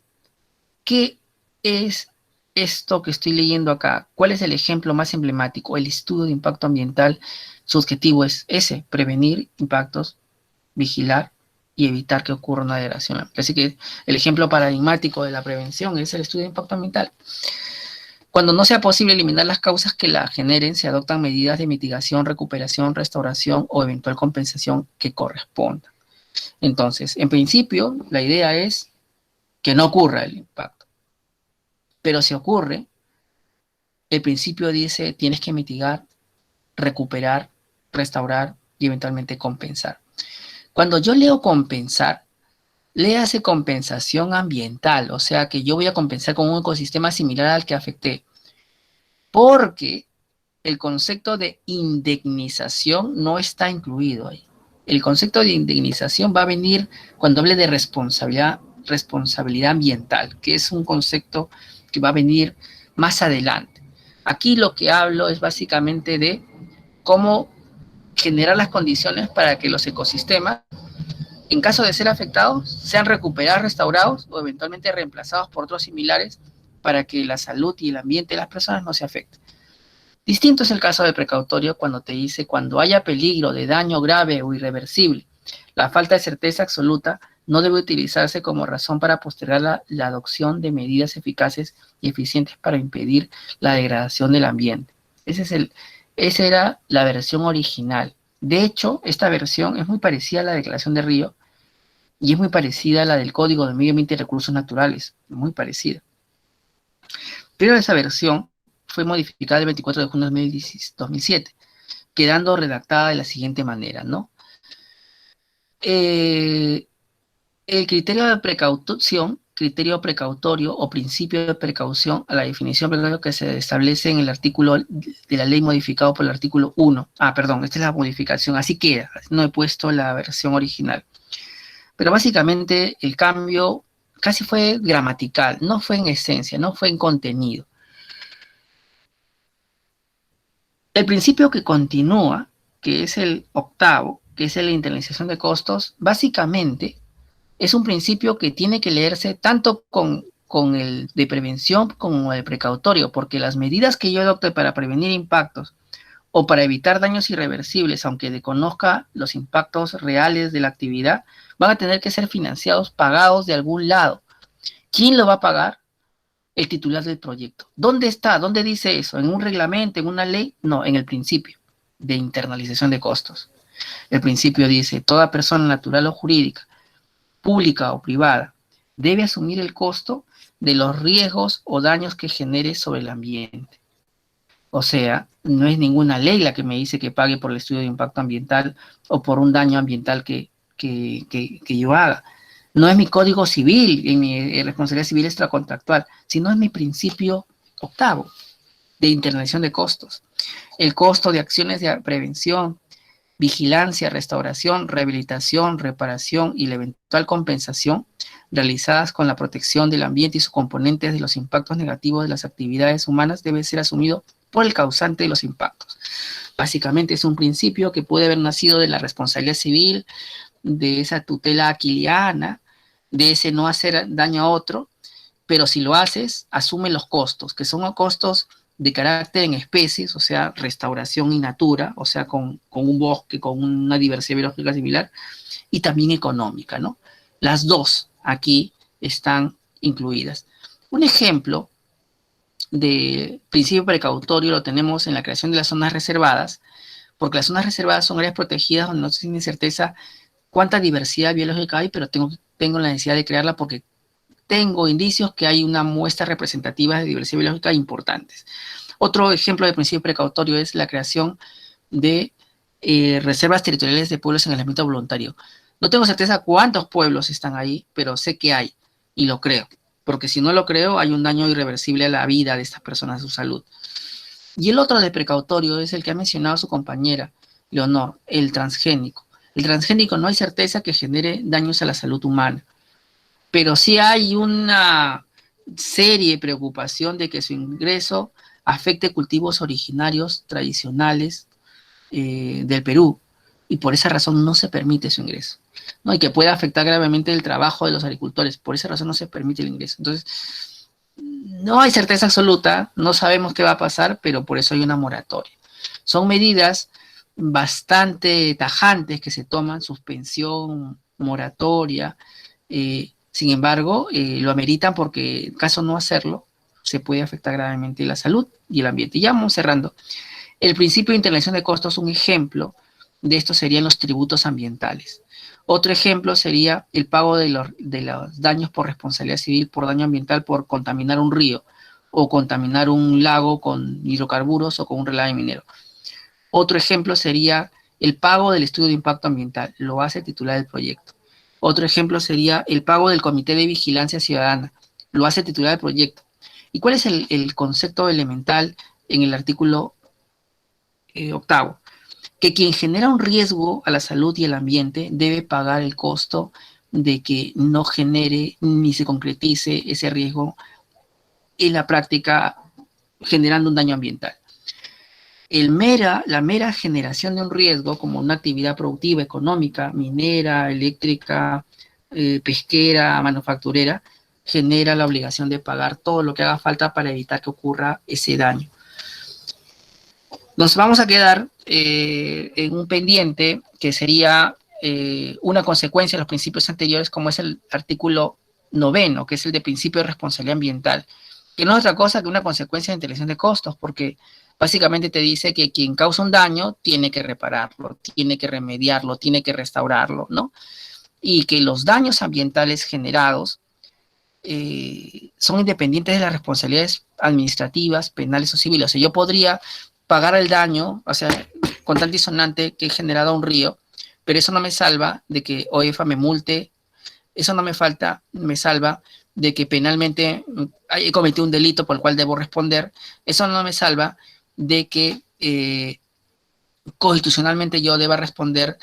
¿Qué es esto que estoy leyendo acá? ¿Cuál es el ejemplo más emblemático? El estudio de impacto ambiental, su objetivo es ese, prevenir impactos, vigilar y evitar que ocurra una degradación. Así que el ejemplo paradigmático de la prevención es el estudio de impacto ambiental. Cuando no sea posible eliminar las causas que la generen, se adoptan medidas de mitigación, recuperación, restauración o eventual compensación que correspondan. Entonces, en principio, la idea es que no ocurra el impacto. Pero si ocurre, el principio dice tienes que mitigar, recuperar, restaurar y eventualmente compensar. Cuando yo leo compensar, léase compensación ambiental, o sea que yo voy a compensar con un ecosistema similar al que afecté, porque el concepto de indemnización no está incluido ahí. El concepto de indemnización va a venir cuando hable de responsabilidad ambiental, que es un concepto que va a venir más adelante. Aquí lo que hablo es básicamente de cómo generar las condiciones para que los ecosistemas, en caso de ser afectados, sean recuperados, restaurados o eventualmente reemplazados por otros similares para que la salud y el ambiente de las personas no se afecten. Distinto es el caso del precautorio cuando te dice cuando haya peligro de daño grave o irreversible. La falta de certeza absoluta no debe utilizarse como razón para postergar la adopción de medidas eficaces y eficientes para impedir la degradación del ambiente. Esa era la versión original. De hecho, esta versión es muy parecida a la Declaración de Río y es muy parecida a la del Código de Medio Ambiente y Recursos Naturales, muy parecida. Pero esa versión fue modificada el 24 de junio de 2007, quedando redactada de la siguiente manera, ¿no? El criterio de precaución, criterio precautorio o principio de precaución a la definición precautoria que se establece en el artículo de la ley modificado por el artículo 1. Perdón, esta es la modificación, así queda, no he puesto la versión original. Pero básicamente el cambio casi fue gramatical, no fue en esencia, no fue en contenido. El principio que continúa, que es el octavo, que es la internalización de costos, básicamente es un principio que tiene que leerse tanto con el de prevención como el precautorio, porque las medidas que yo adopte para prevenir impactos o para evitar daños irreversibles, aunque desconozca los impactos reales de la actividad, van a tener que ser financiados, pagados de algún lado. ¿Quién lo va a pagar? El titular del proyecto. ¿Dónde está? ¿Dónde dice eso? ¿En un reglamento, en una ley? No, en el principio de internalización de costos. El principio dice, toda persona natural o jurídica, pública o privada, debe asumir el costo de los riesgos o daños que genere sobre el ambiente. O sea, no es ninguna ley la que me dice que pague por el estudio de impacto ambiental o por un daño ambiental que yo haga. No es mi código civil, en mi responsabilidad civil extracontractual, sino es mi principio octavo de internalización de costos. El costo de acciones de prevención, vigilancia, restauración, rehabilitación, reparación y la eventual compensación realizadas con la protección del ambiente y sus componentes de los impactos negativos de las actividades humanas debe ser asumido por el causante de los impactos. Básicamente es un principio que puede haber nacido de la responsabilidad civil, de esa tutela aquiliana, de ese no hacer daño a otro, pero si lo haces, asume los costos, que son costos de carácter en especies, o sea, restauración in natura, o sea, con un bosque, con una diversidad biológica similar, y también económica, ¿no? Las dos aquí están incluidas. Un ejemplo de principio precautorio lo tenemos en la creación de las zonas reservadas, porque las zonas reservadas son áreas protegidas donde no se tiene certeza cuánta diversidad biológica hay, pero tengo la necesidad de crearla porque tengo indicios que hay una muestra representativa de diversidad biológica importantes. Otro ejemplo de principio precautorio es la creación de reservas territoriales de pueblos en aislamiento voluntario. No tengo certeza cuántos pueblos están ahí, pero sé que hay, y lo creo, porque si no lo creo, hay un daño irreversible a la vida de estas personas, a su salud. Y el otro de precautorio es el que ha mencionado su compañera, Leonor, el transgénico. El transgénico no hay certeza que genere daños a la salud humana, pero sí hay una seria preocupación de que su ingreso afecte cultivos originarios, tradicionales del Perú, y por esa razón no se permite su ingreso, ¿no? Y que pueda afectar gravemente el trabajo de los agricultores, por esa razón no se permite el ingreso. Entonces, no hay certeza absoluta, no sabemos qué va a pasar, pero por eso hay una moratoria. Son medidas bastante tajantes que se toman, suspensión, moratoria, sin embargo, lo ameritan porque en caso de no hacerlo, se puede afectar gravemente la salud y el ambiente. Y ya vamos cerrando. El principio de internalización de costos, un ejemplo de esto serían los tributos ambientales. Otro ejemplo sería el pago de los daños por responsabilidad civil, por daño ambiental, por contaminar un río o contaminar un lago con hidrocarburos o con un relave minero. Otro ejemplo sería el pago del estudio de impacto ambiental, lo hace el titular del proyecto. Otro ejemplo sería el pago del Comité de Vigilancia Ciudadana, lo hace el titular del proyecto. ¿Y cuál es el concepto elemental en el artículo 8º? Que quien genera un riesgo a la salud y el ambiente debe pagar el costo de que no genere ni se concretice ese riesgo en la práctica generando un daño ambiental. La mera generación de un riesgo como una actividad productiva, económica, minera, eléctrica, pesquera, manufacturera, genera la obligación de pagar todo lo que haga falta para evitar que ocurra ese daño. Nos vamos a quedar en un pendiente que sería una consecuencia de los principios anteriores, como es el artículo 9º, que es el de principio de responsabilidad ambiental, que no es otra cosa que una consecuencia de integración de costos, porque básicamente te dice que quien causa un daño tiene que repararlo, tiene que remediarlo, tiene que restaurarlo, ¿no? Y que los daños ambientales generados son independientes de las responsabilidades administrativas, penales o civiles. O sea, yo podría pagar el daño, o sea, con tal disonante que he generado un río, pero eso no me salva de que OEFA me multe, eso no me salva de que penalmente he cometido un delito por el cual debo responder, eso no me salva de que constitucionalmente yo deba responder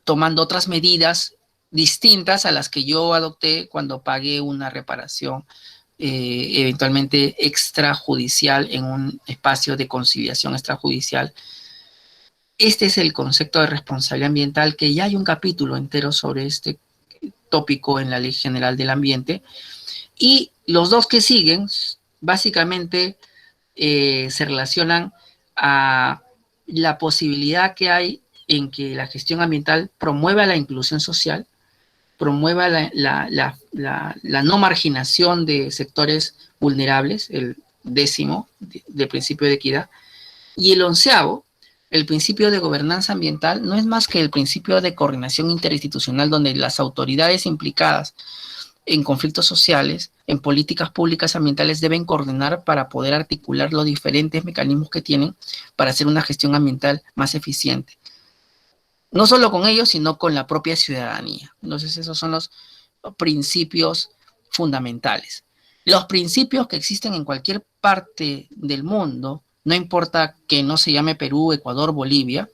tomando otras medidas distintas a las que yo adopté cuando pagué una reparación eventualmente extrajudicial en un espacio de conciliación extrajudicial. Este es el concepto de responsabilidad ambiental, que ya hay un capítulo entero sobre este tópico en la Ley General del Ambiente, y los dos que siguen básicamente se relacionan a la posibilidad que hay en que la gestión ambiental promueva la inclusión social, promueva la no marginación de sectores vulnerables, el 10º del principio de equidad, y el 11º, el principio de gobernanza ambiental, no es más que el principio de coordinación interinstitucional, donde las autoridades implicadas en conflictos sociales, en políticas públicas ambientales, deben coordinar para poder articular los diferentes mecanismos que tienen para hacer una gestión ambiental más eficiente. No solo con ellos, sino con la propia ciudadanía. Entonces, esos son los principios fundamentales. Los principios que existen en cualquier parte del mundo, no importa que no se llame Perú, Ecuador, Bolivia,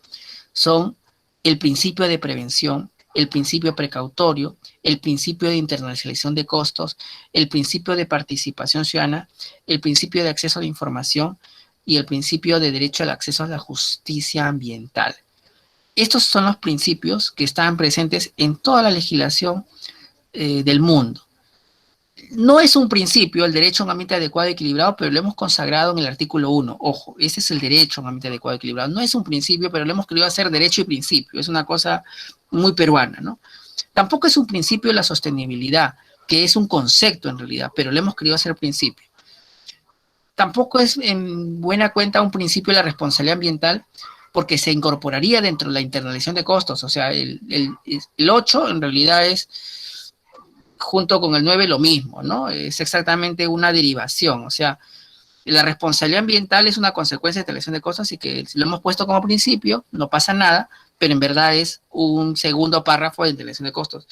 son el principio de prevención, el principio precautorio, el principio de internacionalización de costos, el principio de participación ciudadana, el principio de acceso a la información y el principio de derecho al acceso a la justicia ambiental. Estos son los principios que están presentes en toda la legislación del mundo. No es un principio el derecho a un ambiente adecuado y equilibrado, pero lo hemos consagrado en el artículo 1. Ojo, ese es el derecho a un ambiente adecuado y equilibrado. No es un principio, pero lo hemos querido hacer derecho y principio. Es una cosa muy peruana, ¿no? Tampoco es un principio la sostenibilidad, que es un concepto en realidad, pero lo hemos querido hacer principio. Tampoco es en buena cuenta un principio la responsabilidad ambiental, porque se incorporaría dentro de la internalización de costos. O sea, el 8 en realidad es, junto con el 9, lo mismo, ¿no? Es exactamente una derivación. O sea, la responsabilidad ambiental es una consecuencia de internalización de costos, y que si lo hemos puesto como principio, no pasa nada, pero en verdad es un segundo párrafo de internalización de costos.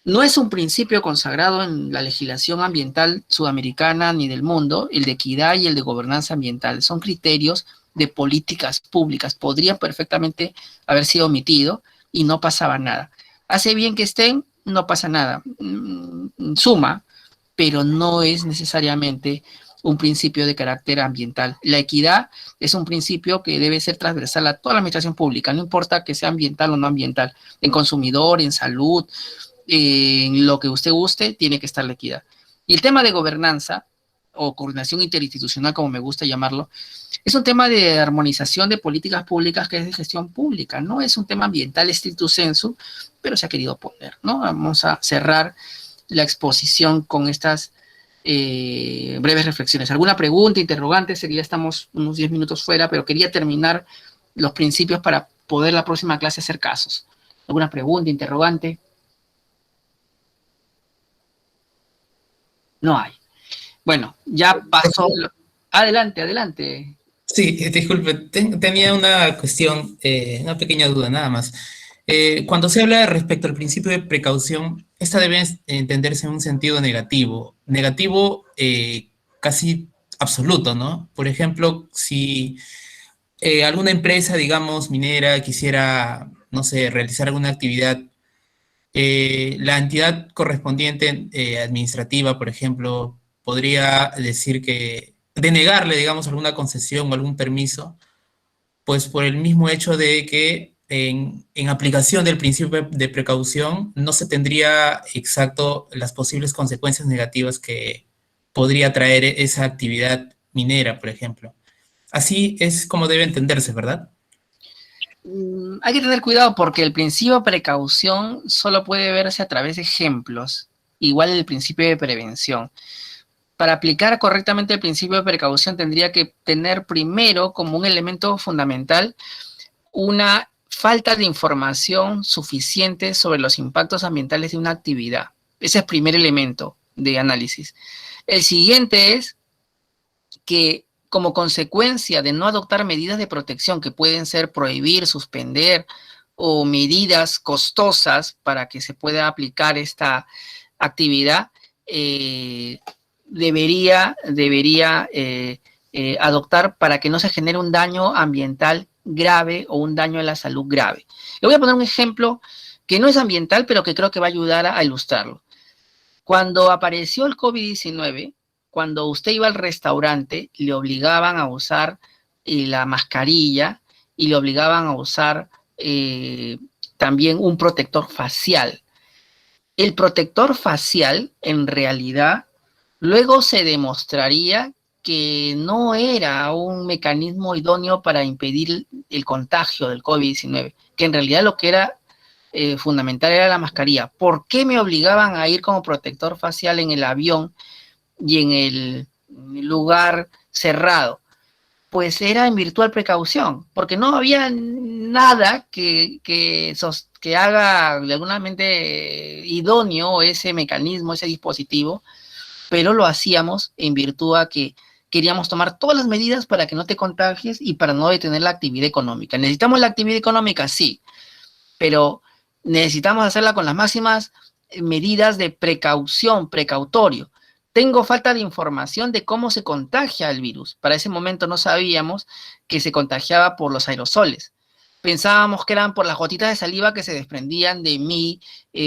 No es un principio consagrado en la legislación ambiental sudamericana ni del mundo, el de equidad y el de gobernanza ambiental. Son criterios de políticas públicas. Podrían perfectamente haber sido omitidos y no pasaba nada. Hace bien que estén, no pasa nada. Suma, pero no es necesariamente un principio de carácter ambiental. La equidad es un principio que debe ser transversal a toda la administración pública, no importa que sea ambiental o no ambiental, en consumidor, en salud, en lo que usted guste, tiene que estar la equidad. Y el tema de gobernanza, o coordinación interinstitucional, como me gusta llamarlo, es un tema de armonización de políticas públicas que es de gestión pública, no es un tema ambiental stricto sensu, pero se ha querido poner, ¿no? Vamos a cerrar la exposición con estas breves reflexiones. ¿Alguna pregunta, interrogante? Sé que ya estamos unos 10 minutos fuera, pero quería terminar los principios para poder la próxima clase hacer casos. ¿Alguna pregunta, interrogante? No hay. Bueno, ya pasó. Adelante, adelante. Sí, disculpe, tenía una cuestión, una pequeña duda nada más. Cuando se habla respecto al principio de precaución, esta debe entenderse en un sentido negativo, casi absoluto, ¿no? Por ejemplo, si alguna empresa, digamos, minera, quisiera, no sé, realizar alguna actividad, la entidad correspondiente administrativa, por ejemplo, podría decir que, denegarle, digamos, alguna concesión o algún permiso, pues por el mismo hecho de que en aplicación del principio de precaución no se tendría exacto las posibles consecuencias negativas que podría traer esa actividad minera, por ejemplo. Así es como debe entenderse, ¿verdad? Hay que tener cuidado porque el principio de precaución solo puede verse a través de ejemplos, igual el principio de prevención. Para aplicar correctamente el principio de precaución tendría que tener primero como un elemento fundamental una falta de información suficiente sobre los impactos ambientales de una actividad. Ese es el primer elemento de análisis. El siguiente es que como consecuencia de no adoptar medidas de protección que pueden ser prohibir, suspender o medidas costosas para que se pueda aplicar esta actividad, debería adoptar para que no se genere un daño ambiental grave o un daño a la salud grave. Le voy a poner un ejemplo que no es ambiental, pero que creo que va a ayudar a ilustrarlo. Cuando apareció el COVID-19, cuando usted iba al restaurante, le obligaban a usar la mascarilla y le obligaban a usar también un protector facial. El protector facial, en realidad, luego se demostraría que no era un mecanismo idóneo para impedir el contagio del COVID-19, que en realidad lo que era fundamental era la mascarilla. ¿Por qué me obligaban a ir como protector facial en el avión y en el lugar cerrado? Pues era en virtual precaución, porque no había nada que haga de alguna mente idóneo ese mecanismo, ese dispositivo, pero lo hacíamos en virtud a que queríamos tomar todas las medidas para que no te contagies y para no detener la actividad económica. ¿Necesitamos la actividad económica? Sí, pero necesitamos hacerla con las máximas medidas de precaución, precautorio. Tengo falta de información de cómo se contagia el virus. Para ese momento no sabíamos que se contagiaba por los aerosoles. Pensábamos que eran por las gotitas de saliva que se desprendían de mi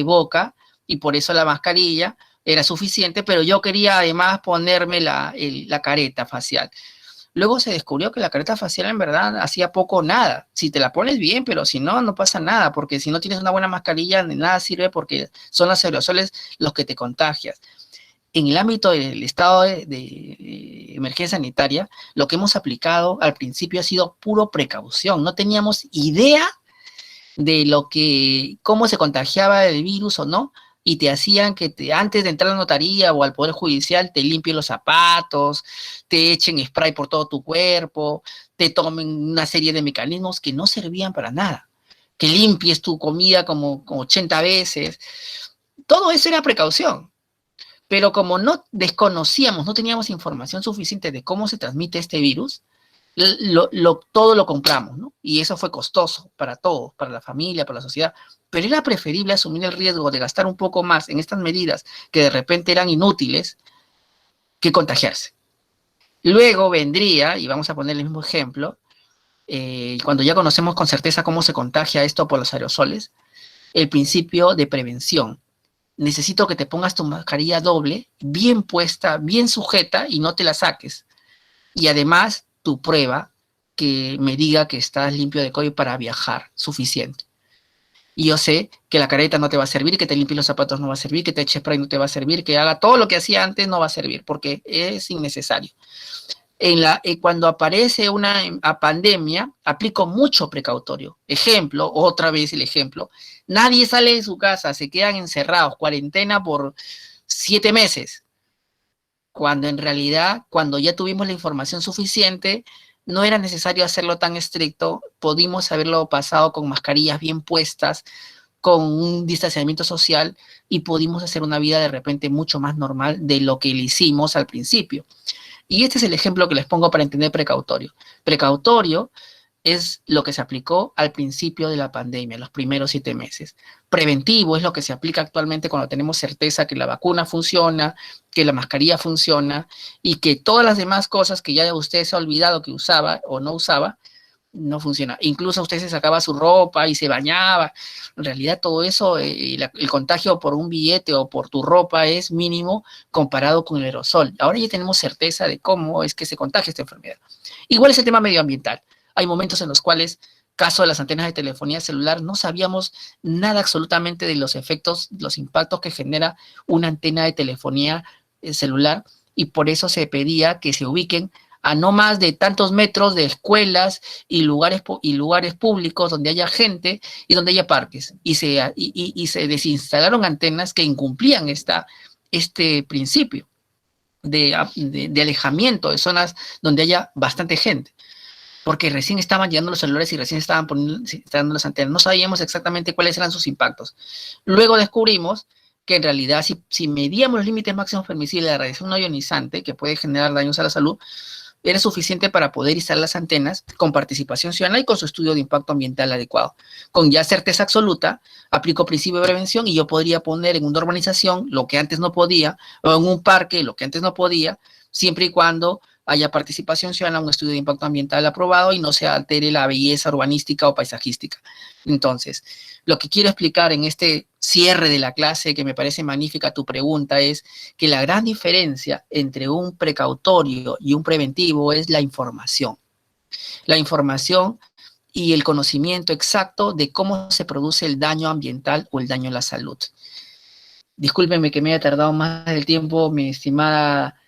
boca y por eso la mascarilla era suficiente, pero yo quería además ponerme la careta facial. Luego se descubrió que la careta facial en verdad hacía poco o nada. Si te la pones bien, pero si no, no pasa nada, porque si no tienes una buena mascarilla, de nada sirve porque son los aerosoles los que te contagias. En el ámbito del estado de emergencia sanitaria, lo que hemos aplicado al principio ha sido puro precaución. No teníamos idea de cómo se contagiaba el virus o no, y te hacían que antes de entrar a la notaría o al Poder Judicial te limpien los zapatos, te echen spray por todo tu cuerpo, te tomen una serie de mecanismos que no servían para nada, que limpies tu comida como 80 veces. Todo eso era precaución. Pero como no desconocíamos, no teníamos información suficiente de cómo se transmite este virus, todo lo compramos, ¿no? Y eso fue costoso para todos, para la familia, para la sociedad. Pero era preferible asumir el riesgo de gastar un poco más en estas medidas que de repente eran inútiles que contagiarse. Luego vendría, y vamos a poner el mismo ejemplo, cuando ya conocemos con certeza cómo se contagia esto por los aerosoles, el principio de prevención. Necesito que te pongas tu mascarilla doble, bien puesta, bien sujeta y no te la saques. Y además, tu prueba que me diga que estás limpio de COVID para viajar, suficiente. Y yo sé que la careta no te va a servir, que te limpie los zapatos no va a servir, que te eche spray no te va a servir, que haga todo lo que hacía antes no va a servir, porque es innecesario. Cuando aparece una pandemia, aplico mucho precautorio. Ejemplo, otra vez el ejemplo, nadie sale de su casa, se quedan encerrados, cuarentena por 7 meses. Cuando en realidad, cuando ya tuvimos la información suficiente, no era necesario hacerlo tan estricto, pudimos haberlo pasado con mascarillas bien puestas, con un distanciamiento social y pudimos hacer una vida de repente mucho más normal de lo que le hicimos al principio. Y este es el ejemplo que les pongo para entender precautorio. Precautorio es lo que se aplicó al principio de la pandemia, los primeros 7 meses. Preventivo es lo que se aplica actualmente cuando tenemos certeza que la vacuna funciona, que la mascarilla funciona y que todas las demás cosas que ya usted se ha olvidado que usaba o no usaba, no funciona. Incluso usted se sacaba su ropa y se bañaba. En realidad todo eso, el contagio por un billete o por tu ropa es mínimo comparado con el aerosol. Ahora ya tenemos certeza de cómo es que se contagia esta enfermedad. Igual es el tema medioambiental. Hay momentos en los cuales, caso de las antenas de telefonía celular, no sabíamos nada absolutamente de los efectos, los impactos que genera una antena de telefonía celular, y por eso se pedía que se ubiquen a no más de tantos metros de escuelas y lugares públicos donde haya gente y donde haya parques. Y se desinstalaron antenas que incumplían este principio de alejamiento de zonas donde haya bastante gente. Porque recién estaban llegando los celulares y recién estaban instalando las antenas. No sabíamos exactamente cuáles eran sus impactos. Luego descubrimos que en realidad si medíamos los límites máximos permisibles de la radiación no ionizante, que puede generar daños a la salud, era suficiente para poder instalar las antenas con participación ciudadana y con su estudio de impacto ambiental adecuado. Con ya certeza absoluta, aplico principio de prevención y yo podría poner en una urbanización lo que antes no podía, o en un parque lo que antes no podía, siempre y cuando haya participación ciudadana, un estudio de impacto ambiental aprobado y no se altere la belleza urbanística o paisajística. Entonces, lo que quiero explicar en este cierre de la clase, que me parece magnífica tu pregunta, es que la gran diferencia entre un precautorio y un preventivo es la información. La información y el conocimiento exacto de cómo se produce el daño ambiental o el daño a la salud. Discúlpenme que me haya tardado más del tiempo, mi estimada